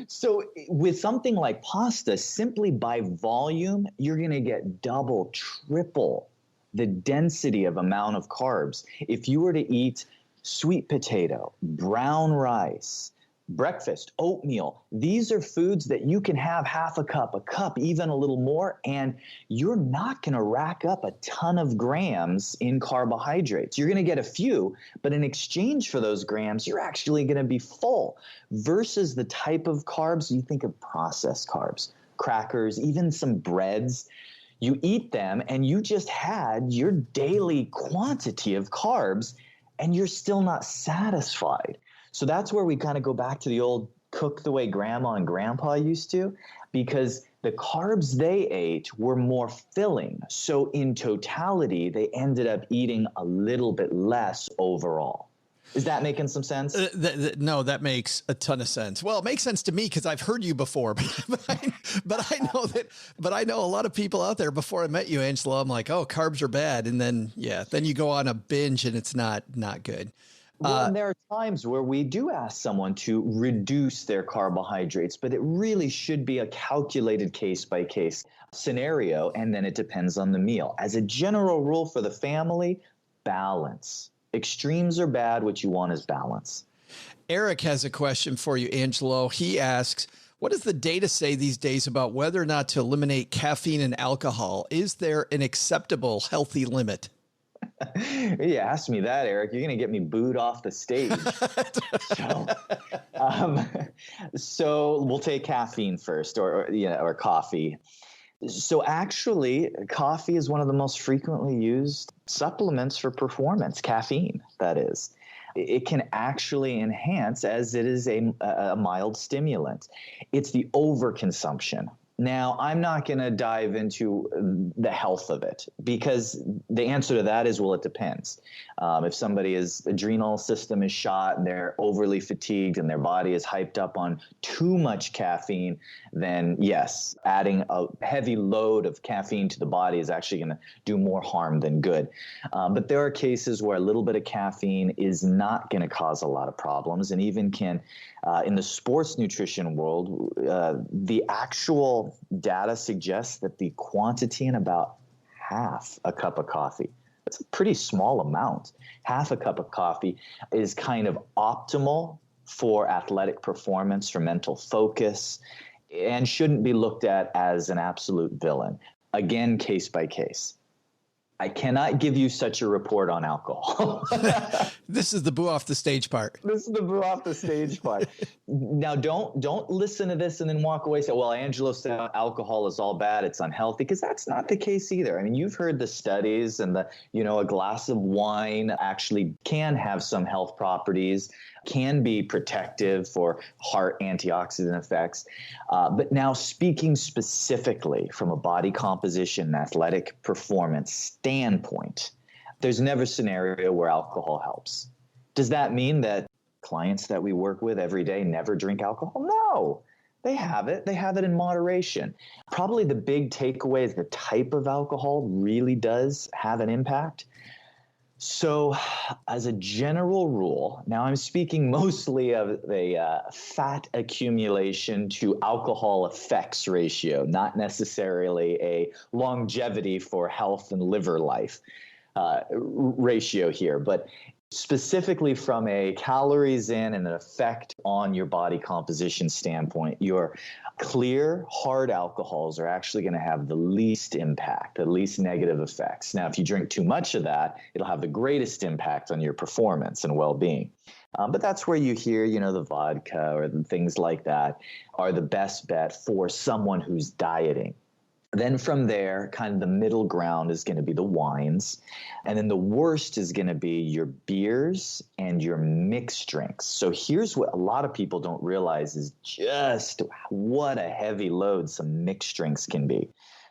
So with something like pasta, simply by volume, you're going to get double, triple the density of amount of carbs. If you were to eat sweet potato, brown rice, breakfast, oatmeal, these are foods that you can have half a cup, even a little more, and you're not going to rack up a ton of grams in carbohydrates. You're going to get a few, but in exchange for those grams, you're actually going to be full versus the type of carbs you think of processed carbs, crackers, even some breads. You eat them and you just had your daily quantity of carbs and you're still not satisfied. So that's where we kind of go back to the old cook the way grandma and grandpa used to, because the carbs they ate were more filling. So in totality, they ended up eating a little bit less overall. Is that making some sense? No, that makes a ton of sense. Well, it makes sense to me because I've heard you before, but I know a lot of people out there. Before I met you, Angelo, I'm like, oh, carbs are bad. And then you go on a binge and it's not good. Well, and there are times where we do ask someone to reduce their carbohydrates, but it really should be a calculated case-by-case scenario, and then it depends on the meal. As a general rule for the family, balance. Extremes are bad. What you want is balance. Eric has a question for you, Angelo. He asks, what does the data say these days about whether or not to eliminate caffeine and alcohol? Is there an acceptable healthy limit? You asked me that, Eric. You're going to get me booed off the stage. So we'll take caffeine first, or coffee. So actually, coffee is one of the most frequently used supplements for performance, caffeine, that is. It can actually enhance, as it is a mild stimulant. It's the overconsumption. Now, I'm not going to dive into the health of it because the answer to that is, well, it depends. If somebody's adrenal system is shot and they're overly fatigued and their body is hyped up on too much caffeine, then yes, adding a heavy load of caffeine to the body is actually going to do more harm than good. But there are cases where a little bit of caffeine is not going to cause a lot of problems and even can, in the sports nutrition world, the actual data suggests that the quantity in about half a cup of coffee, that's a pretty small amount. Half a cup of coffee is kind of optimal for athletic performance, for mental focus, and shouldn't be looked at as an absolute villain. Again, case by case. I cannot give you such a report on alcohol. This is the boo off the stage part. This is the boo off the stage part. Now, don't listen to this and then walk away and say, well, Angelo said alcohol is all bad, it's unhealthy, because that's not the case either. I mean, you've heard the studies and a glass of wine actually can have some health properties, can be protective for heart antioxidant effects. But now speaking specifically from a body composition and athletic performance standpoint, there's never a scenario where alcohol helps. Does that mean that clients that we work with every day never drink alcohol? No, they have it. They have it in moderation. Probably the big takeaway is the type of alcohol really does have an impact. So as a general rule, now I'm speaking mostly of the fat accumulation to alcohol effects ratio, not necessarily a longevity for health and liver life ratio here, but specifically from a calories in and an effect on your body composition standpoint, your clear, hard alcohols are actually going to have the least impact, the least negative effects. Now, if you drink too much of that, it'll have the greatest impact on your performance and well-being. But that's where you hear, the vodka or the things like that are the best bet for someone who's dieting. Then from there, kind of the middle ground is going to be the wines. And then the worst is going to be your beers and your mixed drinks. So here's what a lot of people don't realize is just what a heavy load some mixed drinks can be.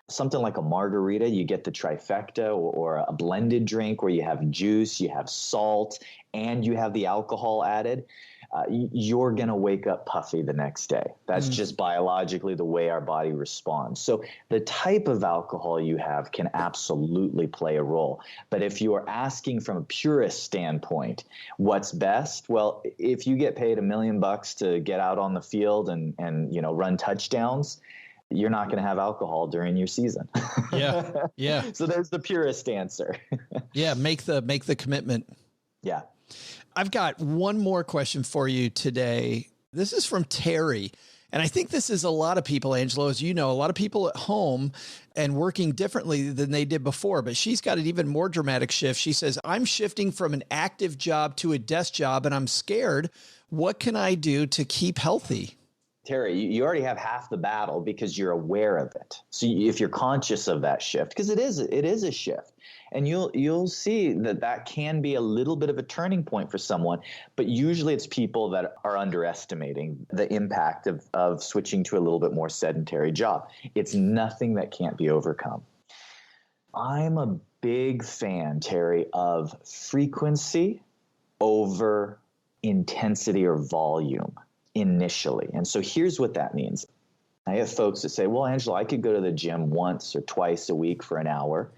Something like a margarita, you get the trifecta, or a blended drink where you have juice, you have salt, and you have the alcohol added. You're going to wake up puffy the next day. That's just biologically the way our body responds. So the type of alcohol you have can absolutely play a role. But if you are asking from a purist standpoint, what's best? Well, if you get paid $1 million to get out on the field and run touchdowns, you're not going to have alcohol during your season. Yeah. So there's the purist answer. Yeah. Make the commitment. Yeah. I've got one more question for you today. This is from Terry. And I think this is a lot of people, Angelo, as you know, a lot of people at home and working differently than they did before. But she's got an even more dramatic shift. She says, I'm shifting from an active job to a desk job, and I'm scared. What can I do to keep healthy? Terry, you already have half the battle because you're aware of it. So if you're conscious of that shift, because it is a shift, and you'll see that can be a little bit of a turning point for someone, but usually it's people that are underestimating the impact of switching to a little bit more sedentary job. It's nothing that can't be overcome. I'm a big fan, Terry, of frequency over intensity or volume initially. And so here's what that means. I have folks that say, well, Angelo, I could go to the gym once or twice a week for an hour.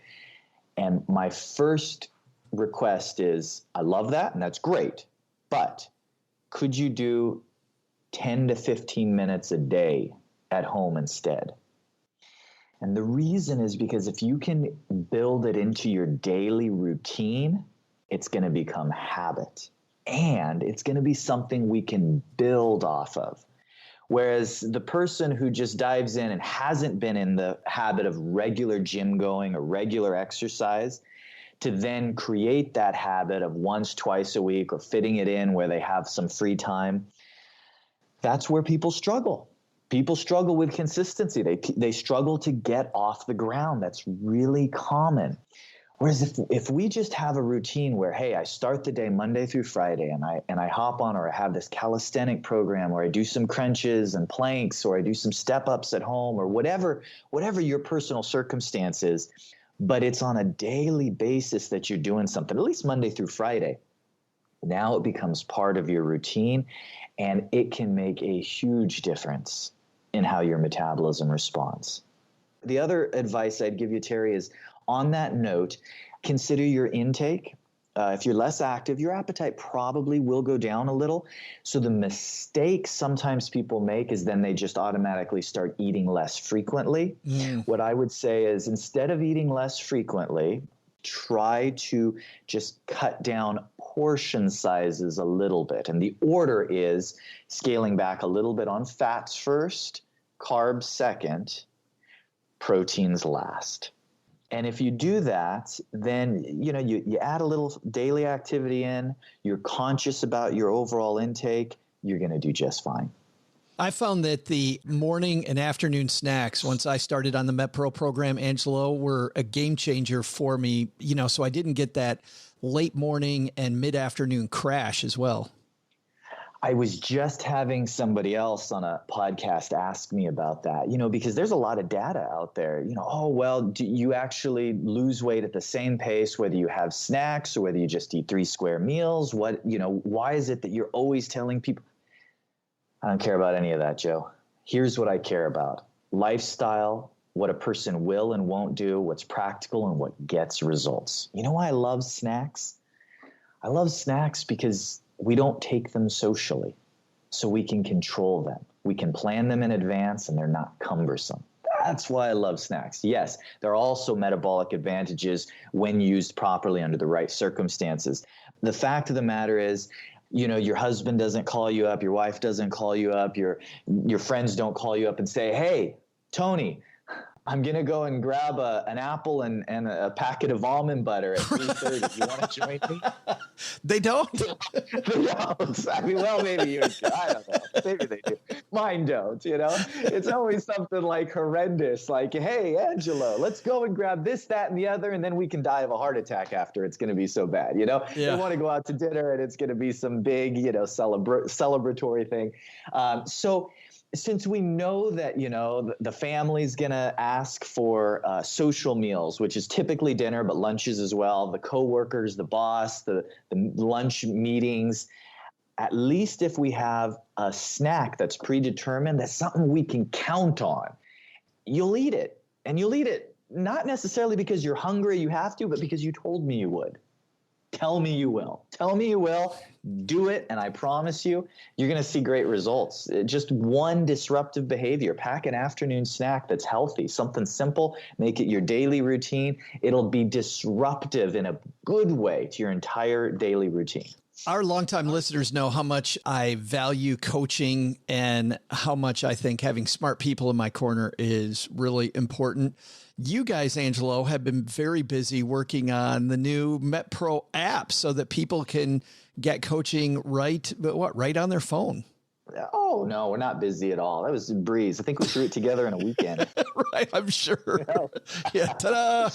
And my first request is, I love that, and that's great, but could you do 10 to 15 minutes a day at home instead? And the reason is because if you can build it into your daily routine, it's going to become habit. And it's going to be something we can build off of. Whereas the person who just dives in and hasn't been in the habit of regular gym going or regular exercise, to then create that habit of once, twice a week or fitting it in where they have some free time, that's where people struggle. People struggle with consistency. They struggle to get off the ground. That's really common. Whereas if we just have a routine where, hey, I start the day Monday through Friday and I hop on, or I have this calisthenic program, or I do some crunches and planks, or I do some step-ups at home, or whatever your personal circumstance is, but it's on a daily basis that you're doing something, at least Monday through Friday. Now it becomes part of your routine, and it can make a huge difference in how your metabolism responds. The other advice I'd give you, Terry, is on that note, consider your intake. If you're less active, your appetite probably will go down a little. So the mistake sometimes people make is then they just automatically start eating less frequently. What I would say is, instead of eating less frequently, try to just cut down portion sizes a little bit. And the order is scaling back a little bit on fats first, carbs second, proteins last. And if you do that, then, you add a little daily activity in, you're conscious about your overall intake, you're going to do just fine. I found that the morning and afternoon snacks, once I started on the MetPro program, Angelo, were a game changer for me, so I didn't get that late morning and mid-afternoon crash as well. I was just having somebody else on a podcast ask me about that, because there's a lot of data out there, do you actually lose weight at the same pace, whether you have snacks or whether you just eat 3 square meals? Why is it that you're always telling people? I don't care about any of that, Joe. Here's what I care about: lifestyle, what a person will and won't do, what's practical, and what gets results. You know why I love snacks? I love snacks because we don't take them socially, so we can control them. We can plan them in advance, and they're not cumbersome. That's why I love snacks. Yes, there are also metabolic advantages when used properly under the right circumstances. The fact of the matter is, your husband doesn't call you up, your wife doesn't call you up, your friends don't call you up and say, "Hey, Tony, I'm going to go and grab an apple and a packet of almond butter at 3:30. You want to join me?" They don't? They don't. Exactly. Well, maybe you. I don't know. Maybe they do. Mine don't, It's always something like horrendous, like, "Hey, Angelo, let's go and grab this, that, and the other, and then we can die of a heart attack after. It's going to be so bad, Yeah. They want to go out to dinner, and it's going to be some big, celebratory thing. So since we know that, the family's going to ask for social meals, which is typically dinner, but lunches as well, the coworkers, the boss, the lunch meetings, at least if we have a snack that's predetermined, that's something we can count on, you'll eat it. And you'll eat it not necessarily because you're hungry, you have to, but because you told me you would. Tell me you will. Tell me you will. Do it, and I promise you, you're going to see great results. Just one disruptive behavior. Pack an afternoon snack that's healthy, something simple. Make it your daily routine. It'll be disruptive in a good way to your entire daily routine. Our longtime listeners know how much I value coaching and how much I think having smart people in my corner is really important. You guys, Angelo, have been very busy working on the new MetPro app so that people can get coaching right on their phone. Oh, no, we're not busy at all. That was a breeze. I think we threw it together in a weekend. Right, I'm sure. Yeah, ta-da!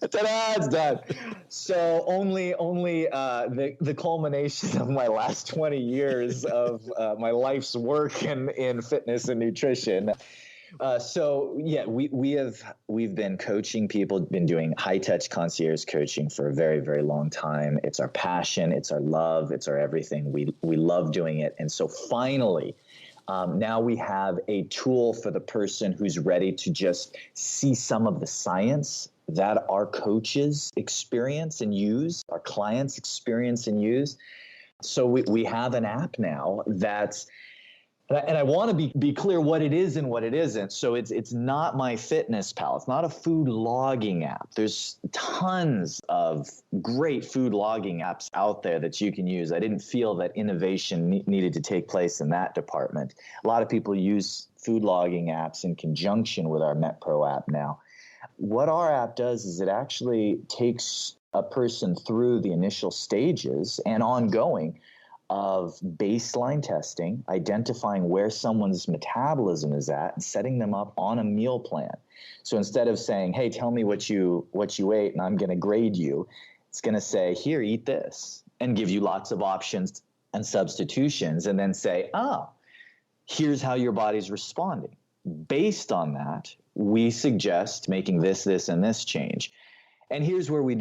Ta-da, it's done. So only the culmination of my last 20 years of my life's work in fitness and nutrition. We've been coaching people, been doing high touch concierge coaching for a very, very long time. It's our passion. It's our love. It's our everything. We love doing it. And so finally, now we have a tool for the person who's ready to just see some of the science that our coaches experience and use, our clients experience and use. So we have an app now that's, and I want to be clear what it is and what it isn't. So it's not MyFitnessPal. It's not a food logging app. There's tons of great food logging apps out there that you can use. I didn't feel that innovation needed to take place in that department. A lot of people use food logging apps in conjunction with our MetPro app now. What our app does is it actually takes a person through the initial stages and ongoing of baseline testing, identifying where someone's metabolism is at, and setting them up on a meal plan. So instead of saying, "Hey, tell me what you ate and I'm going to grade you," it's going to say, "Here, eat this," and give you lots of options and substitutions, and then say, here's how your body's responding. Based on that, we suggest making this, and this change. And here's where we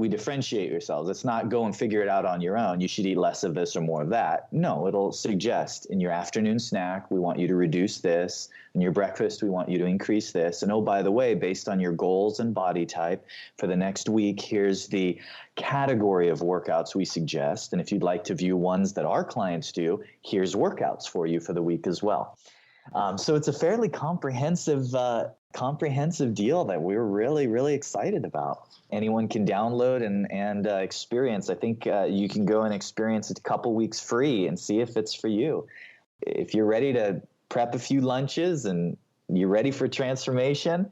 differentiate yourselves. It's not go and figure it out on your own. You should eat less of this or more of that. No, it'll suggest in your afternoon snack, we want you to reduce this. In your breakfast, we want you to increase this. And oh, by the way, based on your goals and body type for the next week, here's the category of workouts we suggest. And if you'd like to view ones that our clients do, here's workouts for you for the week as well. So it's a fairly comprehensive deal that we're really, really excited about. Anyone can download and experience. I think you can go and experience it a couple weeks free and see if it's for you. If you're ready to prep a few lunches and you're ready for transformation,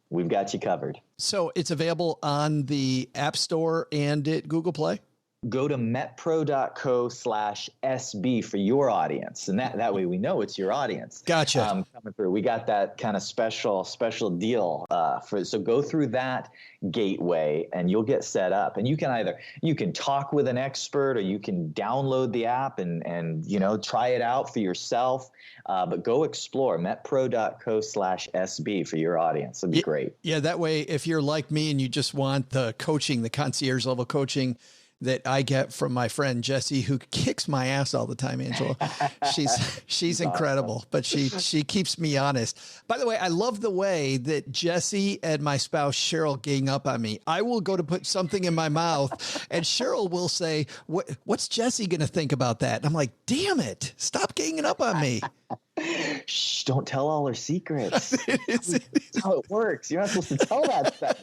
we've got you covered. So it's available on the App Store and at Google Play? go to metpro.co/SB for your audience. And that way we know it's your audience. Gotcha. Coming through. We got that kind of special deal so go through that gateway and you'll get set up. And you can talk with an expert, or you can download the app and try it out for yourself. But go explore metpro.co/SB for your audience. It'd be great. Yeah, that way, if you're like me and you just want the coaching, the concierge level coaching that I get from my friend Jessie, who kicks my ass all the time, Angela. She's incredible, but she keeps me honest. By the way, I love the way that Jessie and my spouse Cheryl gang up on me. I will go to put something in my mouth, and Cheryl will say, "What's Jessie going to think about that?" And I'm like, "Damn it! Stop ganging up on me." Shh! Don't tell all her secrets. That's how it works. You're not supposed to tell that stuff.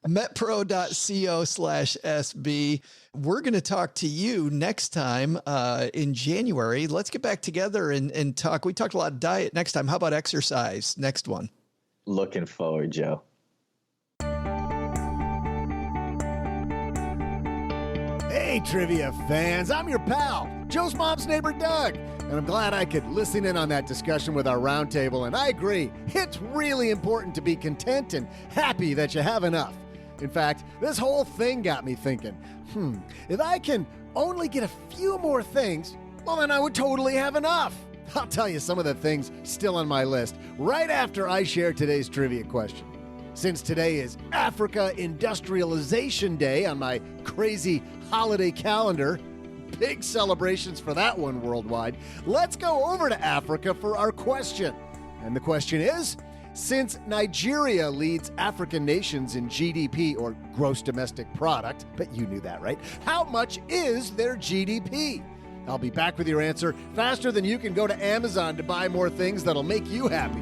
metpro.co/SB. We're going to talk to you next time in January. Let's get back together and talk. We talked a lot of diet next time. How about exercise? Next one. Looking forward, Joe. Hey, trivia fans, I'm your pal, Joe's mom's neighbor, Doug. And I'm glad I could listen in on that discussion with our roundtable. And I agree, it's really important to be content and happy that you have enough. In fact, this whole thing got me thinking, if I can only get a few more things, well, then I would totally have enough. I'll tell you some of the things still on my list right after I share today's trivia question. Since today is Africa Industrialization Day on my crazy holiday calendar, big celebrations for that one worldwide, let's go over to Africa for our question. And the question is, since Nigeria leads African nations in GDP, or gross domestic product, but you knew that, right? How much is their GDP? I'll be back with your answer faster than you can go to Amazon to buy more things that'll make you happy.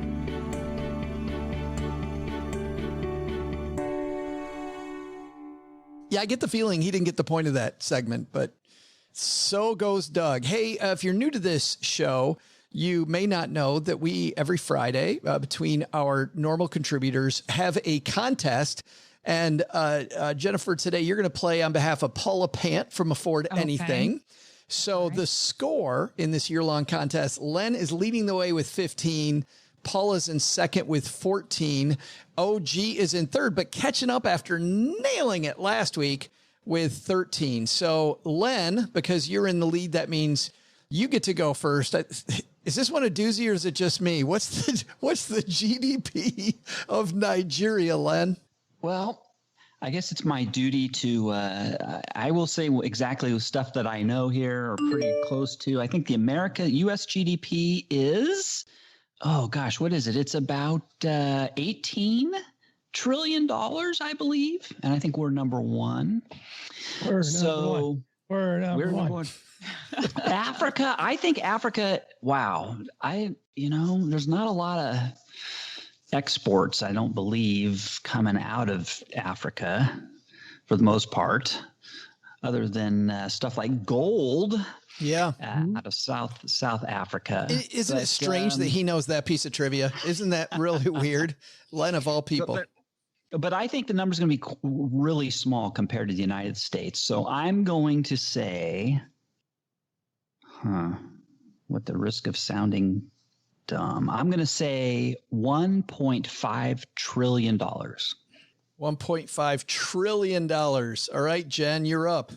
Yeah, I get the feeling he didn't get the point of that segment, but so goes Doug. Hey, if you're new to this show, you may not know that we, every Friday, between our normal contributors, have a contest. And Jennifer, today you're going to play on behalf of Paula Pant from Afford Anything. So the score in this year-long contest, Len is leading the way with 15. Paula's in second with 14. OG is in third, but catching up after nailing it last week with 13. So Len, because you're in the lead, that means you get to go first. Is this one a doozy or is it just me? What's the GDP of Nigeria, Len? Well, I guess it's my duty to, I will say exactly the stuff that I know here or pretty close to. I think the U.S. GDP is, oh gosh, what is it? It's about $18 trillion, I believe. And I think we're number one. We're number one. Africa, I think Africa, wow. There's not a lot of exports, I don't believe, coming out of Africa for the most part, other than stuff like gold. Yeah. Out of South Africa. Isn't it strange that he knows that piece of trivia? Isn't that really weird? Len, of all people. But I think the number's going to be really small compared to the United States. So I'm going to say, with the risk of sounding dumb, I'm going to say $1.5 trillion. $1.5 trillion. All right, Jen, you're up.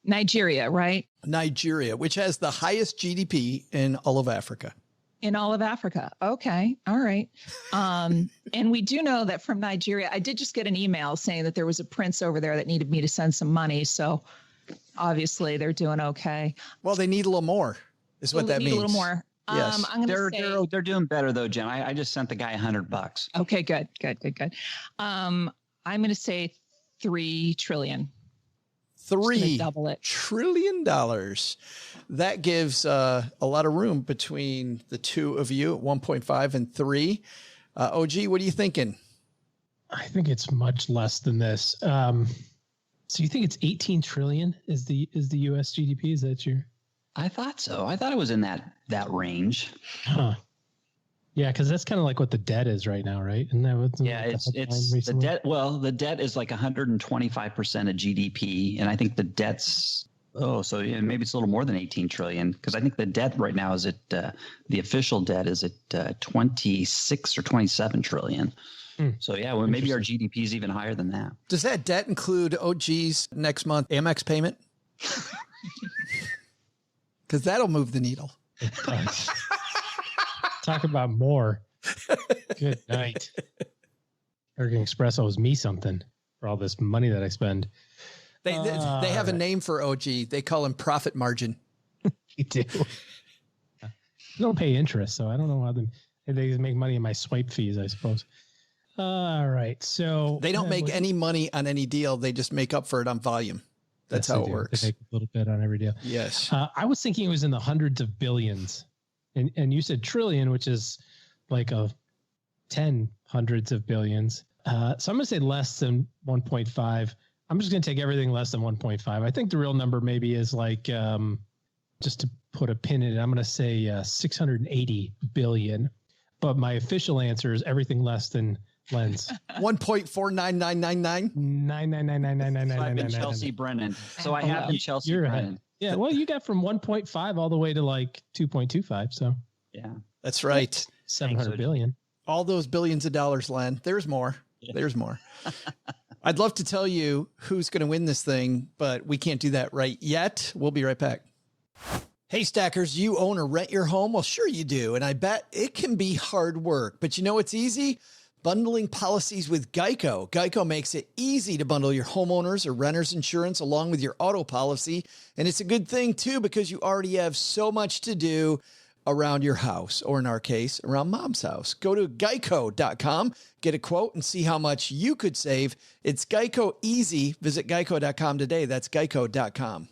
Nigeria, right? Nigeria, which has the highest GDP in all of Africa. In all of Africa. Okay. All right. And we do know that from Nigeria, I did just get an email saying that there was a prince over there that needed me to send some money. So obviously they're doing okay. Well, they need a little more is what that means. A little more. Yes. They're doing better though, Jen. I just sent the guy $100. Okay, good. I'm going to say $3 trillion. $3 trillion. That gives a lot of room between the two of you at 1.5 and 3. OG, what are you thinking? I think it's much less than this. So you think it's 18 trillion is the US GDP? Is that your? I thought so. I thought it was in that range. Huh. Yeah, because that's kind of like what the debt is right now, right? And that was it's the debt. Well, the debt is like 125% of GDP, and I think the debt's maybe it's a little more than 18 trillion, because I think the debt right now is at the official debt is at 26 or 27 trillion. So yeah, well, maybe our GDP is even higher than that. Does that debt include OG's next month Amex payment? Because that'll move the needle. Talk about more. Good night. American Express owes me something for all this money that I spend. They have a name for OG. They call him profit margin. You do. They don't pay interest, so I don't know how they make money in my swipe fees, I suppose. All right. So they don't make any money on any deal. They just make up for it on volume. That's how it works. They make a little bit on every deal. Yes. I was thinking it was in the hundreds of billions. And you said trillion, which is like 10 hundreds of billions. So I'm going to say less than 1.5. I'm just going to take everything less than 1.5. I think the real number maybe is like, just to put a pin in it, I'm going to say 680 billion. But my official answer is everything less than Len's. 1.49999. 9999999. I've been Chelsea Brennan. So I have been Chelsea Brennan. Yeah, well, you got from 1.5 all the way to like 2.25. So yeah, that's right. 700 billion. All those billions of dollars, Len. There's more. There's more. I'd love to tell you who's going to win this thing, but we can't do that right yet. We'll be right back. Hey, Stackers, you own or rent your home? Well, sure you do. And I bet it can be hard work, but you know what's easy? Bundling policies with Geico. Geico makes it easy to bundle your homeowners or renters insurance along with your auto policy. And it's a good thing, too, because you already have so much to do around your house, or in our case, around Mom's house. Go to geico.com, get a quote, and see how much you could save. It's Geico easy. Visit geico.com today. That's geico.com.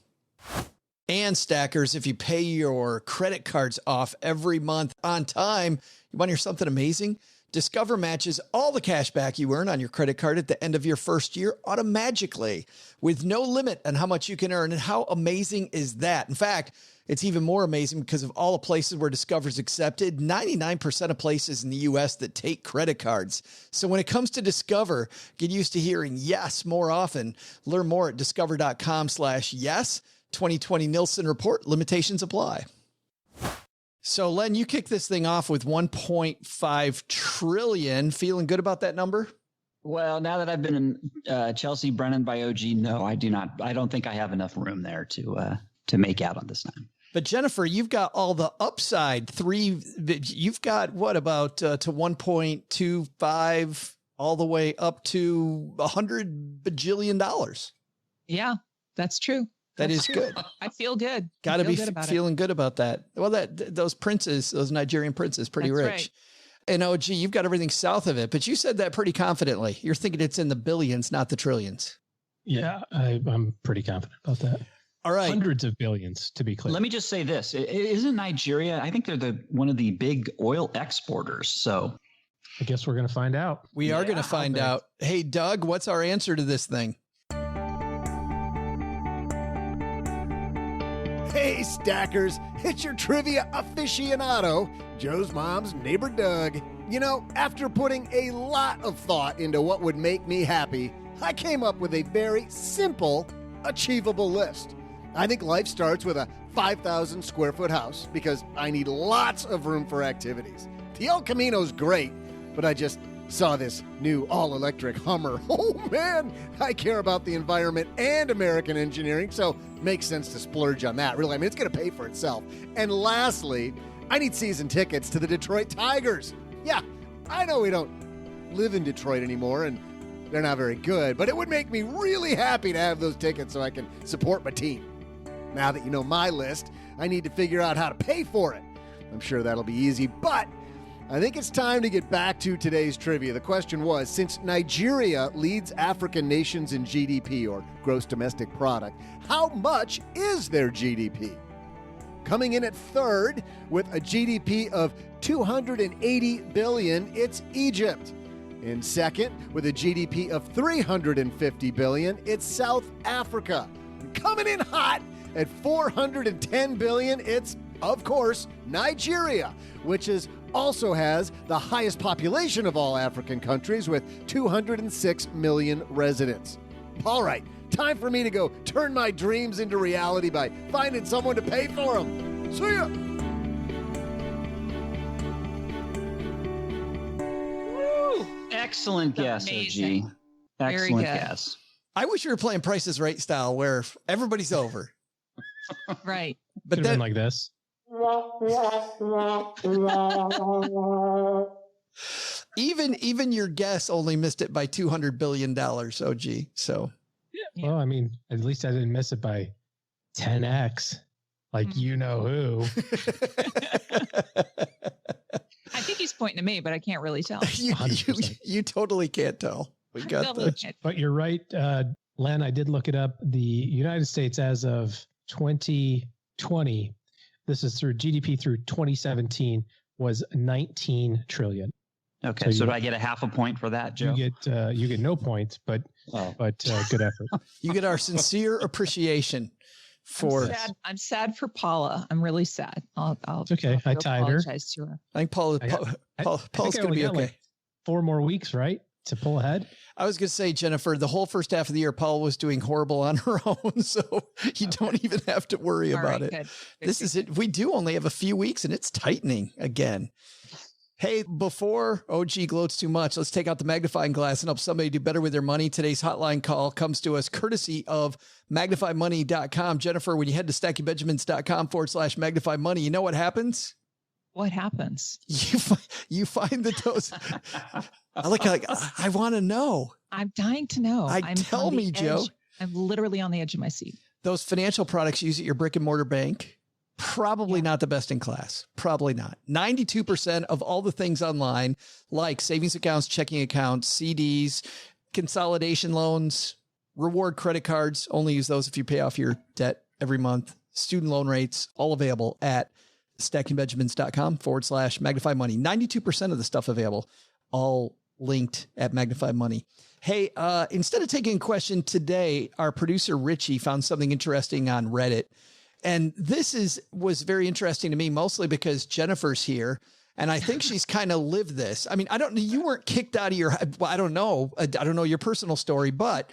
And Stackers, if you pay your credit cards off every month on time, you want to hear something amazing? Discover matches all the cash back you earn on your credit card at the end of your first year automatically with no limit on how much you can earn. And how amazing is that? In fact, it's even more amazing because of all the places where Discover's accepted, 99% of places in the U.S. that take credit cards. So when it comes to Discover, get used to hearing yes more often. Learn more at discover.com/yes. 2020 Nielsen report. Limitations apply. So, Len, you kicked this thing off with 1.5 trillion. Feeling good about that number? Well, now that I've been in Chelsea Brennan by OG, no, I do not. I don't think I have enough room there to make out on this time. But Jennifer, you've got all the upside. You've got what about to 1.25 all the way up to $100 bajillion? Yeah, that's true. That is good. I feel good. Got to be feeling good about that. Well, those Nigerian princes, pretty rich. Right. And OG, you've got everything south of it, but you said that pretty confidently. You're thinking it's in the billions, not the trillions. Yeah, I'm pretty confident about that. All right. Hundreds of billions, to be clear. Let me just say this. Isn't Nigeria, I think they're one of the big oil exporters. So I guess we're going to find out. We are going to find out. Hey, Doug, what's our answer to this thing? Hey, Stackers, it's your trivia aficionado, Joe's mom's neighbor, Doug. You know, after putting a lot of thought into what would make me happy, I came up with a very simple, achievable list. I think life starts with a 5,000 square foot house because I need lots of room for activities. The El Camino's great, but I just saw this new all-electric Hummer. Oh, man, I care about the environment and American engineering, so makes sense to splurge on that. Really, I mean, it's going to pay for itself. And lastly, I need season tickets to the Detroit Tigers. Yeah, I know we don't live in Detroit anymore, and they're not very good, but it would make me really happy to have those tickets so I can support my team. Now that you know my list, I need to figure out how to pay for it. I'm sure that'll be easy, but I think it's time to get back to today's trivia. The question was, since Nigeria leads African nations in GDP, or gross domestic product, how much is their GDP? Coming in at third with a GDP of $280 billion, it's Egypt. In second, with a GDP of $350 billion, it's South Africa. Coming in hot at $410 billion, it's, of course, Nigeria, which is also has the highest population of all African countries with 206 million residents. All right, time for me to go turn my dreams into reality by finding someone to pay for them. See ya! Excellent guess, Amazing. OG. Very Excellent good. guess. I wish we were playing Price is Right style where everybody's over. Right. But Could have been then, like this. even your guess only missed it by $200 billion, OG. So Yeah. Well, I mean, at least I didn't miss it by 10x. Like, you know who. I think he's pointing to me, but I can't really tell. you 100%. totally can't tell. We got Don't the look at- But you're right, Len. I did look it up. The United States, as of 2020, this is through GDP through 2017, was 19 trillion. Okay, So so you- do I get a half a point for that, Joe? You get no points, but Oh. good effort. you get our sincere appreciation for. I'm sad for Paula. I'm really sad. I'll It's okay. I'll I go tied her. apologize to her. I think Paula's I going think I to only be got, okay. like, 4 more weeks, right, to pull ahead. I was going to say, Jennifer, the whole first half of the year, Paula was doing horrible on her own, so you don't even have to worry All about right, it. good. This is it. We do only have a few weeks, and it's tightening again. Hey, before OG gloats too much, let's take out the magnifying glass and help somebody do better with their money. Today's hotline call comes to us courtesy of magnifymoney.com. Jennifer, when you head to stackingbenjamins.com/magnifymoney, you know what happens? What happens? You find the dose. I want to know. I'm dying to know. Tell on the me, Joe. edge. I'm literally on the edge of my seat. Those financial products you use at your brick and mortar bank, probably not the best in class. Probably not. 92% of all the things online, like savings accounts, checking accounts, CDs, consolidation loans, reward credit cards, only use those if you pay off your debt every month, student loan rates, all available at stackingbenjamins.com/magnify money. 92% of the stuff available, all linked at Magnify Money. Hey, instead of taking a question today, our producer Richie found something interesting on Reddit. And this was very interesting to me, mostly because Jennifer's here. And I think she's kind of lived this. I mean, you weren't kicked out of well, I don't know your personal story, but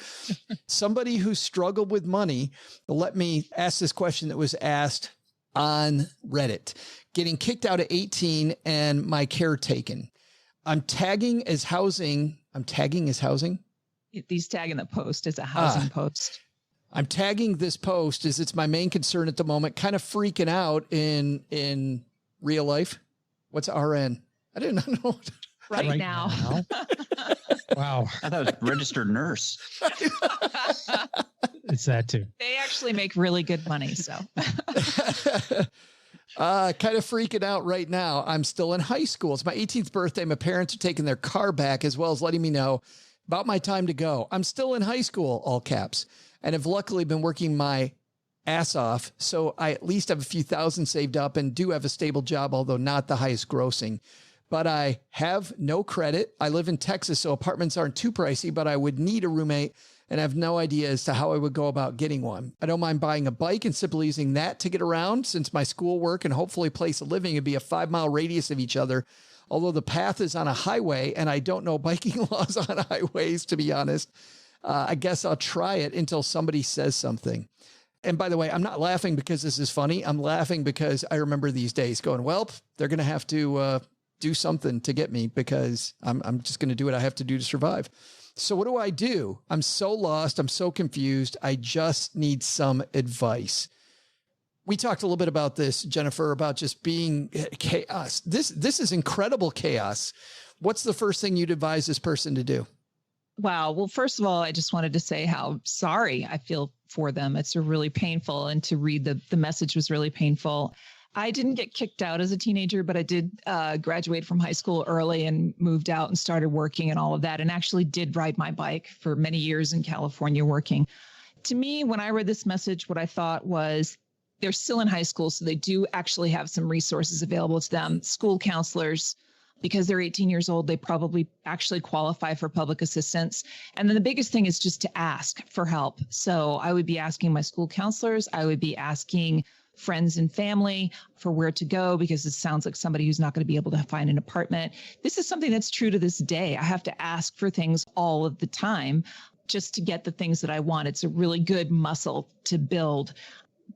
somebody who struggled with money, let me ask this question that was asked on Reddit. Getting kicked out at 18 and my care taken. I'm tagging as housing. He's tagging the post as a housing post. I'm tagging this post as it's my main concern at the moment, kind of freaking out in real life. What's RN? I didn't know. Right now. Wow. I thought it was registered nurse. It's that too. They actually make really good money. So Kind of freaking out right now. I'm still in high school. It's my 18th birthday. My parents are taking their car back, as well as letting me know about my time to go. I'm still in high school, all caps, and have luckily been working my ass off. So I at least have a few thousand saved up and do have a stable job, although not the highest grossing. But I have no credit. I live in Texas, so apartments aren't too pricey, but I would need a roommate and have no idea as to how I would go about getting one. I don't mind buying a bike and simply using that to get around, since my schoolwork and hopefully place of living would be a 5-mile radius of each other. Although the path is on a highway and I don't know biking laws on highways, to be honest. I guess I'll try it until somebody says something. And by the way, I'm not laughing because this is funny. I'm laughing because I remember these days going, well, they're going to have to do something to get me because I'm just going to do what I have to do to survive. So what do? I'm so lost. I'm so confused. I just need some advice. We talked a little bit about this, Jennifer, about just being chaos. This is incredible chaos. What's the first thing you'd advise this person to do? Wow. Well, first of all, I just wanted to say how sorry I feel for them. It's really painful. And to read the message was really painful. I didn't get kicked out as a teenager, but I did graduate from high school early and moved out and started working and all of that, and actually did ride my bike for many years in California working. To me, when I read this message, what I thought was they're still in high school, so they do actually have some resources available to them. School counselors, because they're 18 years old, they probably actually qualify for public assistance. And then the biggest thing is just to ask for help. So I would be asking my school counselors. I would be asking friends and family for where to go because it sounds like somebody who's not going to be able to find an apartment. This is something that's true to this day. I have to ask for things all of the time just to get the things that I want. It's a really good muscle to build.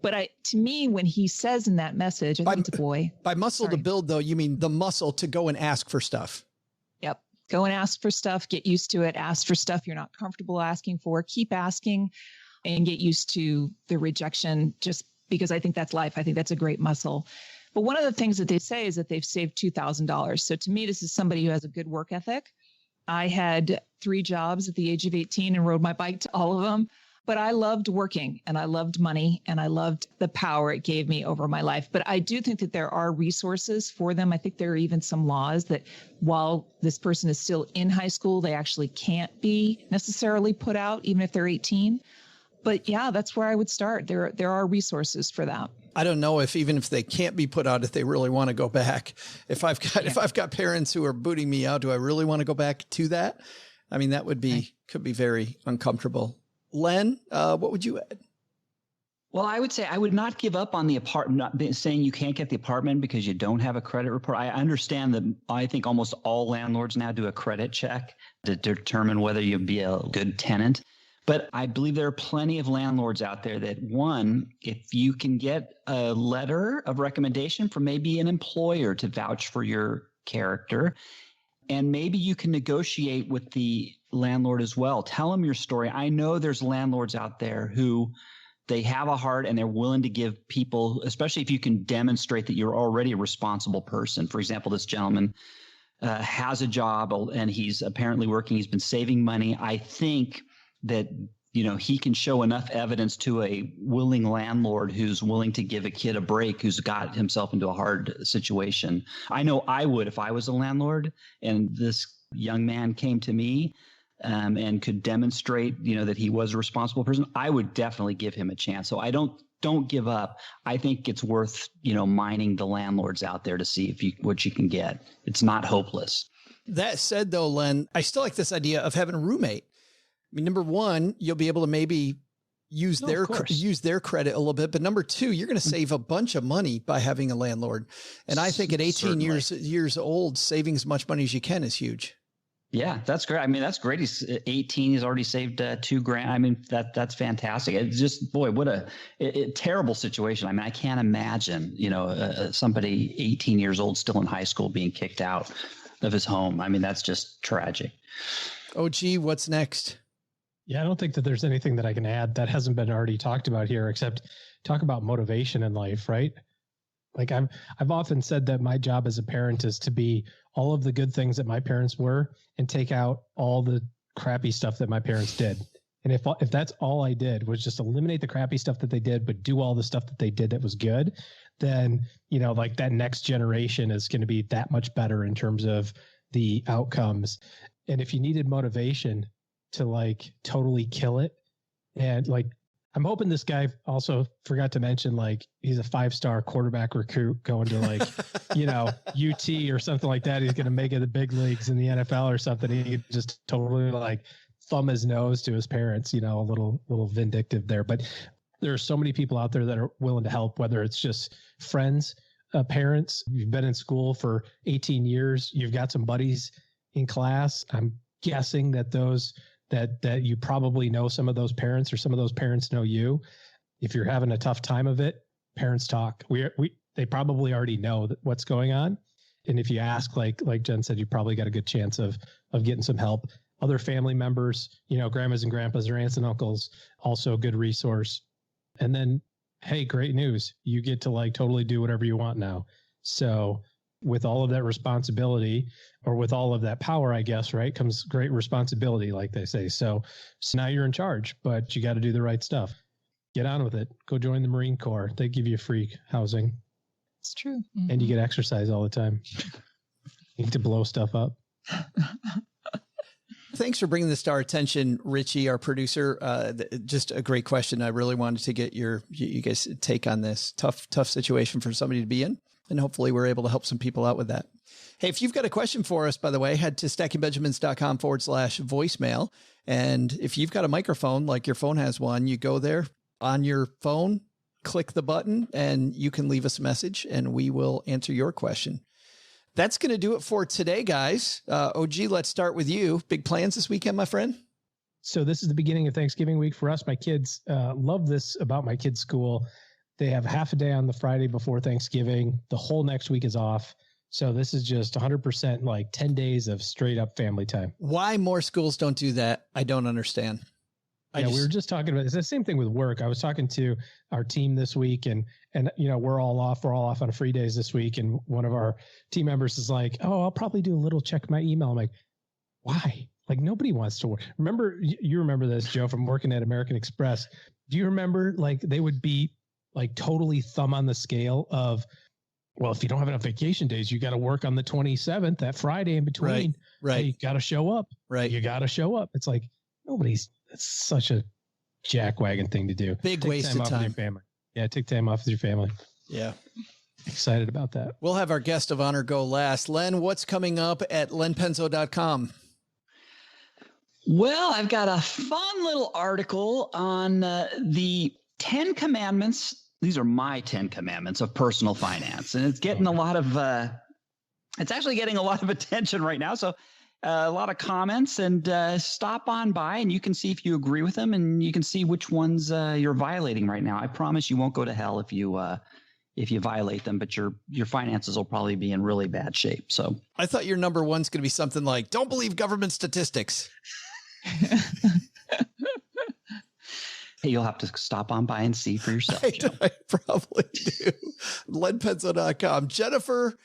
But to me, when he says in that message, I think it's a boy. By muscle to build, though, you mean the muscle to go and ask for stuff. Yep. Go and ask for stuff. Get used to it. Ask for stuff you're not comfortable asking for. Keep asking and get used to the rejection, just because I think that's life. I think that's a great muscle. But one of the things that they say is that they've saved $2,000. So to me, this is somebody who has a good work ethic. I had 3 jobs at the age of 18 and rode my bike to all of them. But I loved working and I loved money and I loved the power it gave me over my life. But I do think that there are resources for them. I think there are even some laws that while this person is still in high school, they actually can't be necessarily put out, even if they're 18. But yeah, that's where I would start. There are resources for that. I don't know if even if they can't be put out, if they really want to go back. If I've got parents who are booting me out, do I really want to go back to that? I mean, that would be could be very uncomfortable. Len, what would you add? Well, I would say I would not give up on the apartment, not saying you can't get the apartment because you don't have a credit report. I understand that I think almost all landlords now do a credit check to determine whether you'll be a good tenant. But I believe there are plenty of landlords out there that, one, if you can get a letter of recommendation from maybe an employer to vouch for your character, and maybe you can negotiate with the landlord as well. Tell them your story. I know there's landlords out there who they have a heart and they're willing to give people, especially if you can demonstrate that you're already a responsible person. For example, this gentleman has a job and he's apparently working. He's been saving money. I think that, he can show enough evidence to a willing landlord who's willing to give a kid a break, who's got himself into a hard situation. I know I would if I was a landlord and this young man came to me and could demonstrate, that he was a responsible person. I would definitely give him a chance. So I don't give up. I think it's worth, mining the landlords out there to see what you can get. It's not hopeless. That said, though, Len, I still like this idea of having a roommate. I mean, number one, you'll be able to maybe use their credit a little bit, but number two, you're going to save a bunch of money by having a landlord. And I think at 18 years old, saving as much money as you can is huge. Yeah, that's great. I mean, that's great. He's 18. He's already saved $2,000. I mean, that's fantastic. It's just, boy, what a terrible situation. I mean, I can't imagine, somebody 18 years old still in high school being kicked out of his home. I mean, that's just tragic. OG, what's next? Yeah, I don't think that there's anything that I can add that hasn't been already talked about here, except talk about motivation in life, right? Like I've often said that my job as a parent is to be all of the good things that my parents were and take out all the crappy stuff that my parents did. And if that's all I did was just eliminate the crappy stuff that they did, but do all the stuff that they did that was good, then, like that next generation is going to be that much better in terms of the outcomes. And if you needed motivation to totally kill it, and I'm hoping this guy also forgot to mention he's a 5-star quarterback recruit going to UT or something like that. He's going to make it the big leagues in the NFL or something. He could just totally thumb his nose to his parents, a little vindictive there. But there are so many people out there that are willing to help, whether it's just friends, parents. You've been in school for 18 years. You've got some buddies in class. I'm guessing that that you probably know some of those parents, or some of those parents know you. If you're having a tough time of it, parents talk. They probably already know what's going on. And if you ask, like Jen said, you probably got a good chance of getting some help. Other family members, grandmas and grandpas or aunts and uncles, also a good resource. And then, hey, great news. You get to totally do whatever you want now. So with all of that responsibility, or with all of that power, I guess, right, comes great responsibility, like they say. So now you're in charge, but you got to do the right stuff. Get on with it. Go join the Marine Corps. They give you free housing. It's true. Mm-hmm. And you get exercise all the time. You get to blow stuff up. Thanks for bringing this to our attention, Richie, our producer. Just a great question. I really wanted to get you guys' take on this tough situation for somebody to be in. And hopefully we're able to help some people out with that. Hey, if you've got a question for us, by the way, head to stackingbenjamins.com/voicemail. And if you've got a microphone, like your phone has one, you go there on your phone, click the button and you can leave us a message and we will answer your question. That's going to do it for today, guys. OG, let's start with you. Big plans this weekend, my friend? So this is the beginning of Thanksgiving week for us. My kids love this about my kids' school. They have half a day on the Friday before Thanksgiving. The whole next week is off. So this is just 100% like 10 days of straight up family time. Why more schools don't do that, I don't understand. We were just talking about it's the same thing with work. I was talking to our team this week and we're all off on free days this week. And one of our team members is like, oh, I'll probably do a little check my email. I'm like, why? Like nobody wants to work. You remember this, Joe, from working at American Express. Do you remember like they would be like totally thumb on the scale of, well, if you don't have enough vacation days, you got to work on the 27th, that Friday in between. Right. Hey, you got to show up. Right. You got to show up. It's like it's such a jackwagon thing to do. Big waste of time. With your family. Yeah. Take time off with your family. Yeah. Excited about that. We'll have our guest of honor go last. Len, what's coming up at lenpenzo.com? Well, I've got a fun little article on the 10 commandments. These are my 10 commandments of personal finance. And it's getting it's actually getting a lot of attention right now. So a lot of comments, and stop on by and you can see if you agree with them and you can see which ones you're violating right now. I promise you won't go to hell if you violate them, but your finances will probably be in really bad shape. So I thought your number one's going to be something like, don't believe government statistics. Hey, you'll have to stop on by and see for yourself. I probably do. lenpenzo.com. Jennifer,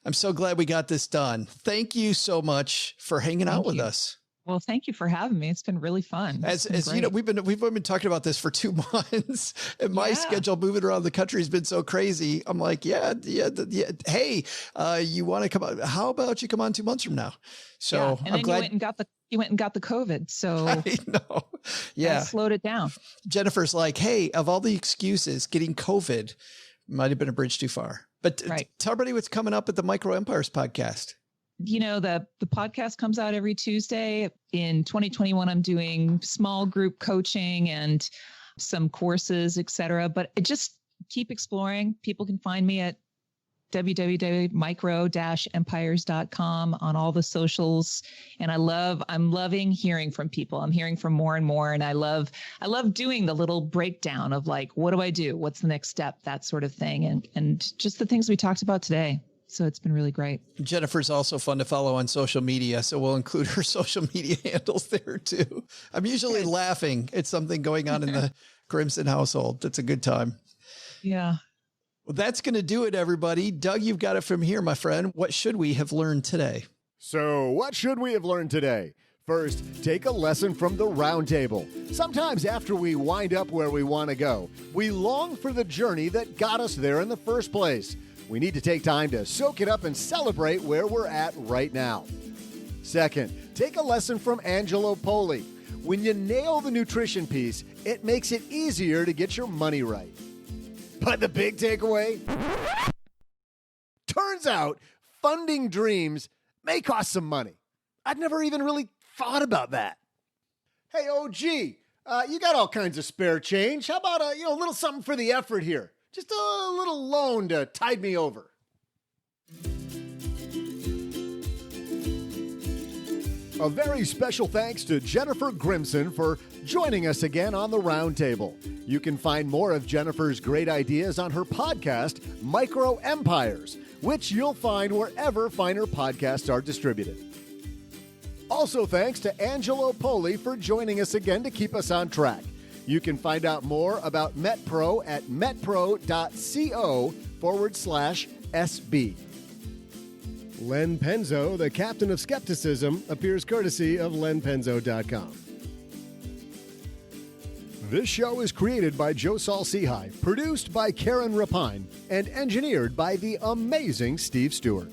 I'm so glad we got this done. Thank you so much for hanging out with us. Well, thank you for having me. It's been really fun. As you know, we've been talking about this for 2 months, and my schedule moving around the country has been so crazy. I'm like, yeah. Hey, you want to come on? How about you come on 2 months from now? So and then you went and got the COVID. So I know. Yeah. Slowed it down. Jennifer's like, hey, of all the excuses, getting COVID might have been a bridge too far. But tell everybody what's coming up at the Micro Empires podcast. The podcast comes out every Tuesday. In 2021, I'm doing small group coaching and some courses, etc. But just keep exploring. People can find me at www.micro-empires.com on all the socials. And I'm loving hearing from people. I'm hearing from more and more. And I love doing the little breakdown of like, what do I do? What's the next step? That sort of thing. And just the things we talked about today. So it's been really great. Jennifer's also fun to follow on social media. So we'll include her social media handles there too. I'm usually laughing at something going on in the Grimson household. It's a good time. Yeah. Well, that's going to do it, everybody. Doug, you've got it from here, my friend. What should we have learned today? So what should we have learned today? First, take a lesson from the round table. Sometimes after we wind up where we want to go, we long for the journey that got us there in the first place. We need to take time to soak it up and celebrate where we're at right now. Second, take a lesson from Angelo Poli. When you nail the nutrition piece, it makes it easier to get your money right. But the big takeaway? Turns out funding dreams may cost some money. I'd never even really thought about that. Hey, OG, you got all kinds of spare change. How about a little something for the effort here? Just a little loan to tide me over. A very special thanks to Jennifer Grimson for joining us again on the Round Table. You can find more of Jennifer's great ideas on her podcast, Micro Empires, which you'll find wherever finer podcasts are distributed. Also, thanks to Angelo Poli for joining us again to keep us on track. You can find out more about MetPro at metpro.co/SB. Len Penzo, the captain of skepticism, appears courtesy of lenpenzo.com. This show is created by Joe Saul-Sehy, produced by Karen Rapine, and engineered by the amazing Steve Stewart.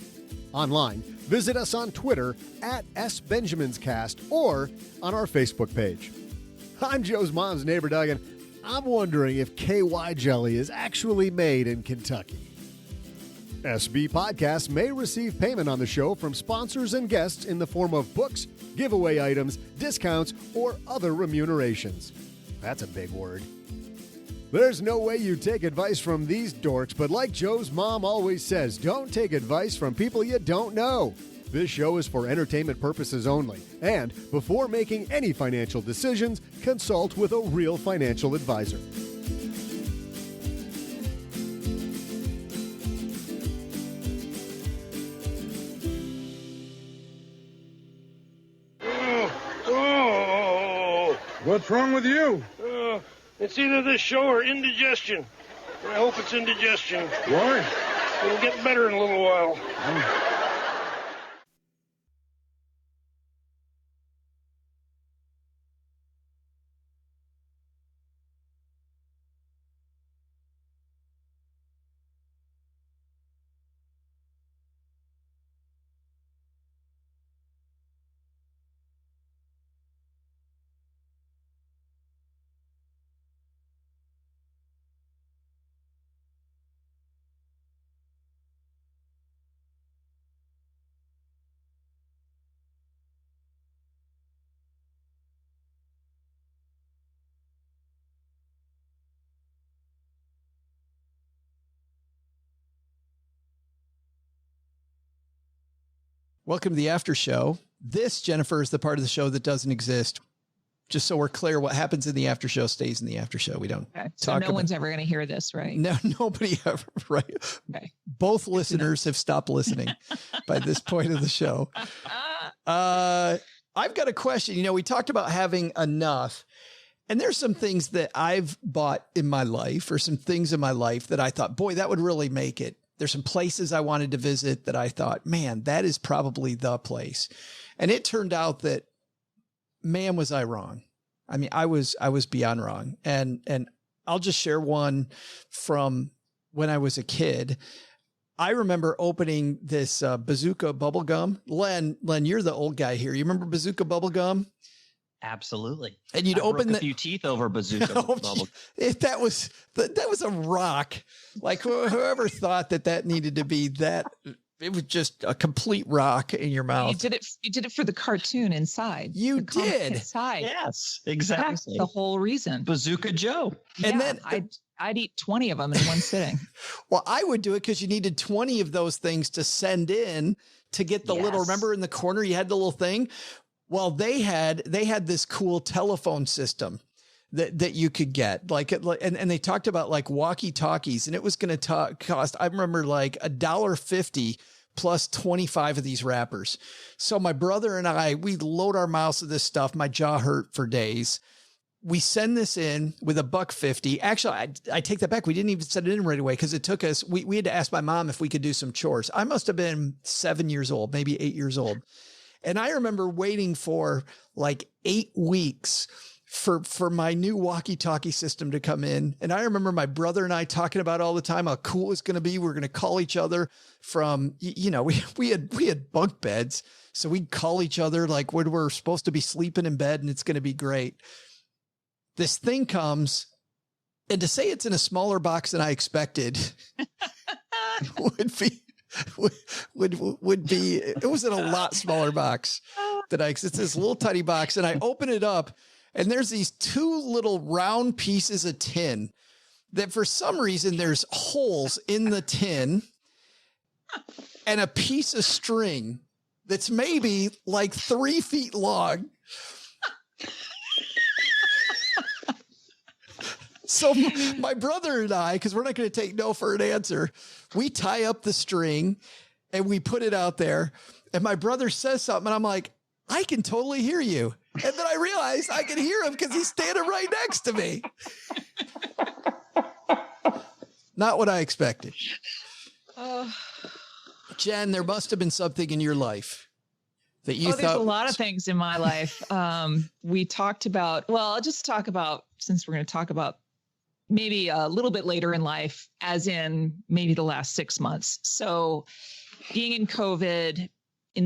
Online, visit us on Twitter at SBenjaminsCast or on our Facebook page. I'm Joe's mom's neighbor, Doug, and I'm wondering if KY jelly is actually made in Kentucky. SB Podcasts may receive payment on the show from sponsors and guests in the form of books, giveaway items, discounts, or other remunerations. That's a big word. There's no way you take advice from these dorks, but like Joe's mom always says, don't take advice from people you don't know. This show is for entertainment purposes only, and before making any financial decisions, consult with a real financial advisor. What's wrong with you? It's either this show or indigestion. I hope it's indigestion. Why? It'll get better in a little while. Welcome to the after show. This, Jennifer, is the part of the show that doesn't exist. Just so we're clear, what happens in the after show stays in the after show. We don't So talk no one's ever going to hear this, right? No, nobody ever, right? Okay. Both listeners have stopped listening by this point of the show. I've got a question. You know, we talked about having enough, and there's some things that I've bought in my life, or some things in my life that I thought, boy, that would really make it. There's some places I wanted to visit that I thought, man, that is probably the place. And it turned out that, man, was I wrong. I mean, I was beyond wrong. And I'll just share one from when I was a kid. I remember opening this Bazooka bubble gum. Len, you're the old guy here. You remember Bazooka bubble gum? Absolutely. And you'd open a few teeth over Bazooka bubble. That was a rock. Like whoever thought that needed to be that, it was just a complete rock in your mouth. You did it for the cartoon inside. You did. Inside. Yes, exactly. That's the whole reason. Bazooka Joe. And then I'd eat 20 of them in one sitting. Well, I would do it because you needed 20 of those things to send in to get the little, remember in the corner, you had the little thing. Well, they had this cool telephone system that you could get, and they talked about like walkie talkies, and it was going to cost, I remember, like $1.50 plus 25 of these wrappers. So my brother and I, we load our mouths of this stuff. My jaw hurt for days. We send this in with $1.50. Actually, I take that back. We didn't even send it in right away because it took us, we had to ask my mom if we could do some chores. I must have been 7 years old, maybe 8 years old. And I remember waiting for like 8 weeks for my new walkie-talkie system to come in. And I remember my brother and I talking about all the time how cool it's going to be. We're going to call each other from, you know, we had bunk beds. So we'd call each other like when we're supposed to be sleeping in bed, and it's going to be great. This thing comes, and to say it's in a smaller box than I expected would be, it was in a lot smaller box than it's this little tiny box. And I open it up, and there's these 2 little round pieces of tin that for some reason there's holes in the tin, and a piece of string that's maybe like 3 feet long. So my brother and I, because we're not going to take no for an answer, we tie up the string and we put it out there. And my brother says something, and I'm like, I can totally hear you. And then I realized I can hear him because he's standing right next to me. Not what I expected. Jen, there must have been something in your life that you thought. There's a lot of things in my life. We talked about, I'll just talk about, since we're going to talk about maybe a little bit later in life, as in maybe the last 6 months. So being in COVID, in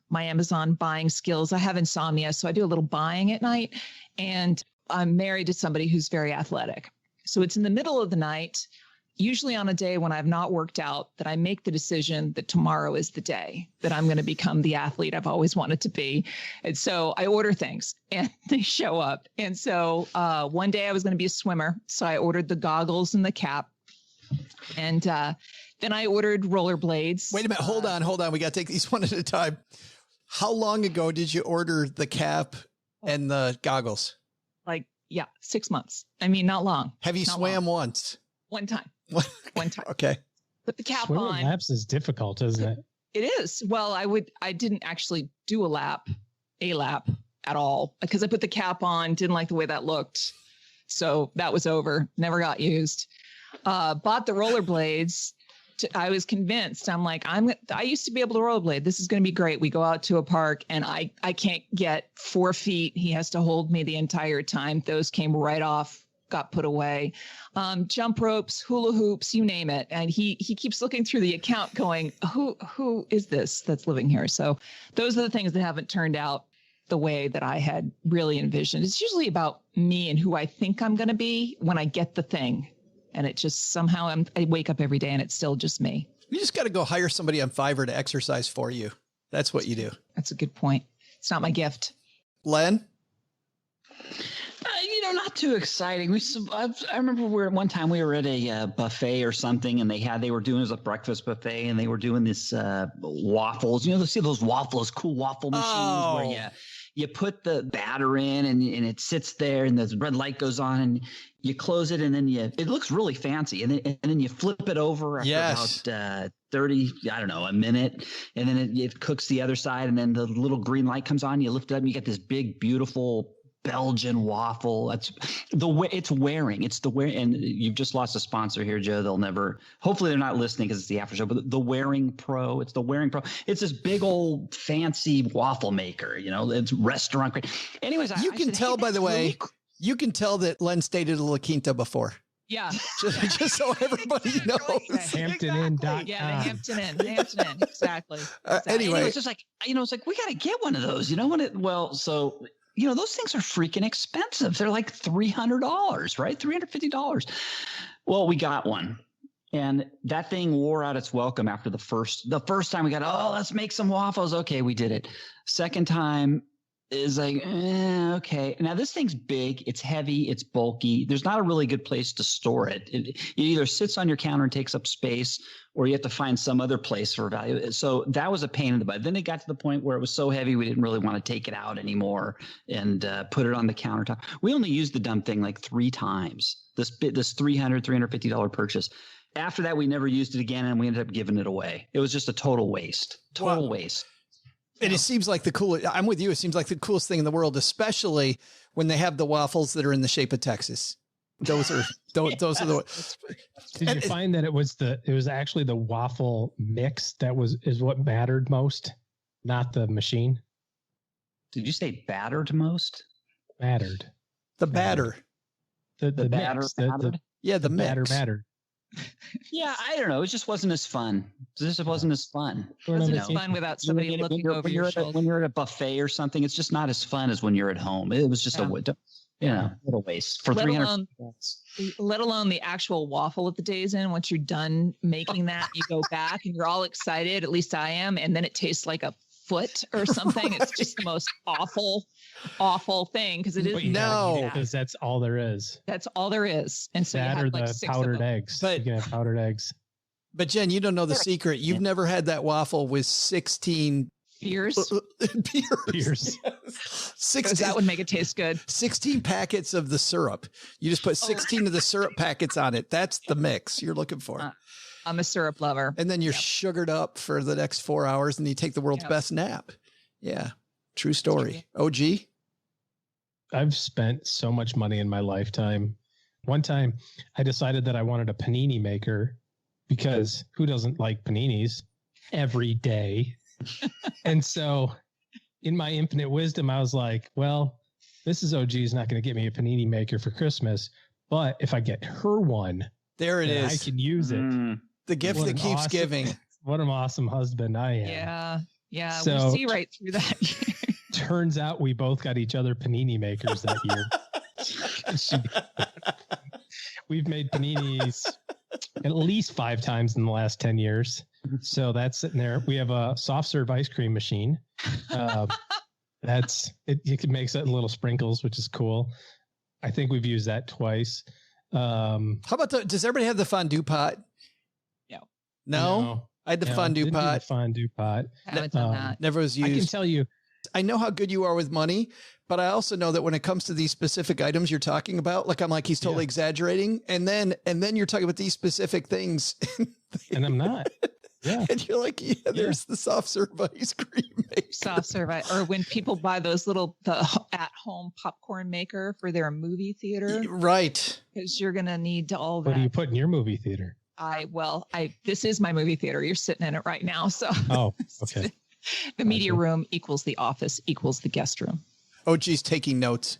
my Amazon buying skills, I have insomnia. So I do a little buying at night, and I'm married to somebody who's very athletic. So it's in the middle of the night. usually on a day when I've not worked out, that I make the decision that tomorrow is the day that I'm going to become the athlete I've always wanted to be. And so I order things and they show up. And so one day I was going to be a swimmer. So I ordered the goggles and the cap. And then I ordered rollerblades. Wait a minute. Hold on. We got to take these one at a time. How long ago did you order the cap and the goggles? 6 months. I mean, not long. Have you swam once? One time. One time. Okay. Put the cap Swimming on. laps is difficult, isn't it? It is. Well, I didn't actually do a lap at all because I put the cap on, didn't like the way that looked. So that was over. Never got used. Bought the rollerblades. I was convinced. I'm like, I used to be able to rollerblade. This is going to be great. We go out to a park and I can't get 4 feet. He has to hold me the entire time. Those came right off, got put away. Jump ropes, hula hoops, you name it. And he keeps looking through the account going, who is this that's living here? So those are the things that haven't turned out the way that I had really envisioned. It's usually about me and who I think I'm going to be when I get the thing. And it just somehow I wake up every day and it's still just me. You just got to go hire somebody on Fiverr to exercise for you. That's what you do. That's a good point. It's not my gift. Len? Not too exciting. I remember one time we were at a buffet or something, and they were doing a breakfast buffet, and they were doing this waffles. See those waffles, cool waffle machines where you put the batter in, and it sits there, and the red light goes on, and you close it, and then it looks really fancy, and then you flip it over after about 30, a minute, and then it cooks the other side, and then the little green light comes on. You lift it up, and you get this big, beautiful Belgian waffle. That's the way it's wearing. It's the wear, and you've just lost a sponsor here, Joe. Hopefully they're not listening because it's the after show, but the Wearing Pro. It's the Wearing Pro. It's this big old fancy waffle maker, it's restaurant grade. Anyways, you can tell, by the way, you can tell that Len stayed at a La Quinta before. Yeah. just so everybody knows. Hampton Inn.com. Yeah, Hampton Inn. Exactly. Anyway, it's just like, it's like, we got to get one of those, those things are freaking expensive. They're like $300, right? $350. Well, we got one. And that thing wore out its welcome after the first time we got, let's make some waffles. Okay, we did it. Second time is like, okay. Now this thing's big, it's heavy, it's bulky. There's not a really good place to store it. It either sits on your counter and takes up space, or you have to find some other place for value. So that was a pain in the butt. Then it got to the point where it was so heavy, we didn't really want to take it out anymore and put it on the countertop. We only used the dumb thing like 3 times, this $350 purchase. After that, we never used it again, and we ended up giving it away. It was just a total waste. Waste. And it seems like I'm with you. It seems like the coolest thing in the world, especially when they have the waffles that are in the shape of Texas. Those are those are the. Did you find that it was actually the waffle mix is what mattered most, not the machine? Did you say battered most? Mattered. The batter. The batter mix, mattered? The mix. batter mattered. Yeah, I don't know. It just wasn't as fun. It wasn't as fun. It wasn't as fun without somebody looking over your shoulder. When you're at a buffet or something, it's just not as fun as when you're at home. It was just a little waste for $300. Let alone the actual waffle at the Days Inn. Once you're done making that, you go back and you're all excited. At least I am. And then it tastes like a foot or something. It's just the most awful thing because it is. Because that's all there is. That's all there is. And so that you have or like the 6 powdered of them. eggs. You can have powdered eggs. But Jen, you don't know the secret. You've never had that waffle with 16 beers. 16, that would make it taste good. 16 packets of the syrup. You just put 16 of the syrup packets on it. That's the mix you're looking for. I'm a syrup lover. And then you're sugared up for the next 4 hours and you take the world's best nap. Yeah. True story. OG? I've spent so much money in my lifetime. One time I decided that I wanted a panini maker because who doesn't like paninis every day? And so in my infinite wisdom, I was like, well, Mrs. OG is not going to get me a panini maker for Christmas, but if I get her one, there it is. I can use it. The gift that keeps giving. What an awesome husband I am. Yeah. So, we see right through that. Turns out we both got each other panini makers that year. We've made paninis at least 5 times in the last 10 years. So that's sitting there. We have a soft serve ice cream machine. It makes it in little sprinkles, which is cool. I think we've used that twice. How about does everybody have the fondue pot? No? I had the fondue pot. The fondue pot. I haven't done that. Never was used. I can tell you. I know how good you are with money, but I also know that when it comes to these specific items you're talking about, like I'm like, he's totally exaggerating. And then you're talking about these specific things. And I'm not. Yeah. And you're like, there's the soft serve ice cream maker. Soft serve, or when people buy those the at-home popcorn maker for their movie theater. Right. Because you're going to need all that. What do you put in your movie theater? This is my movie theater. You're sitting in it right now. So okay. The media room equals the office equals the guest room. Oh, geez, taking notes.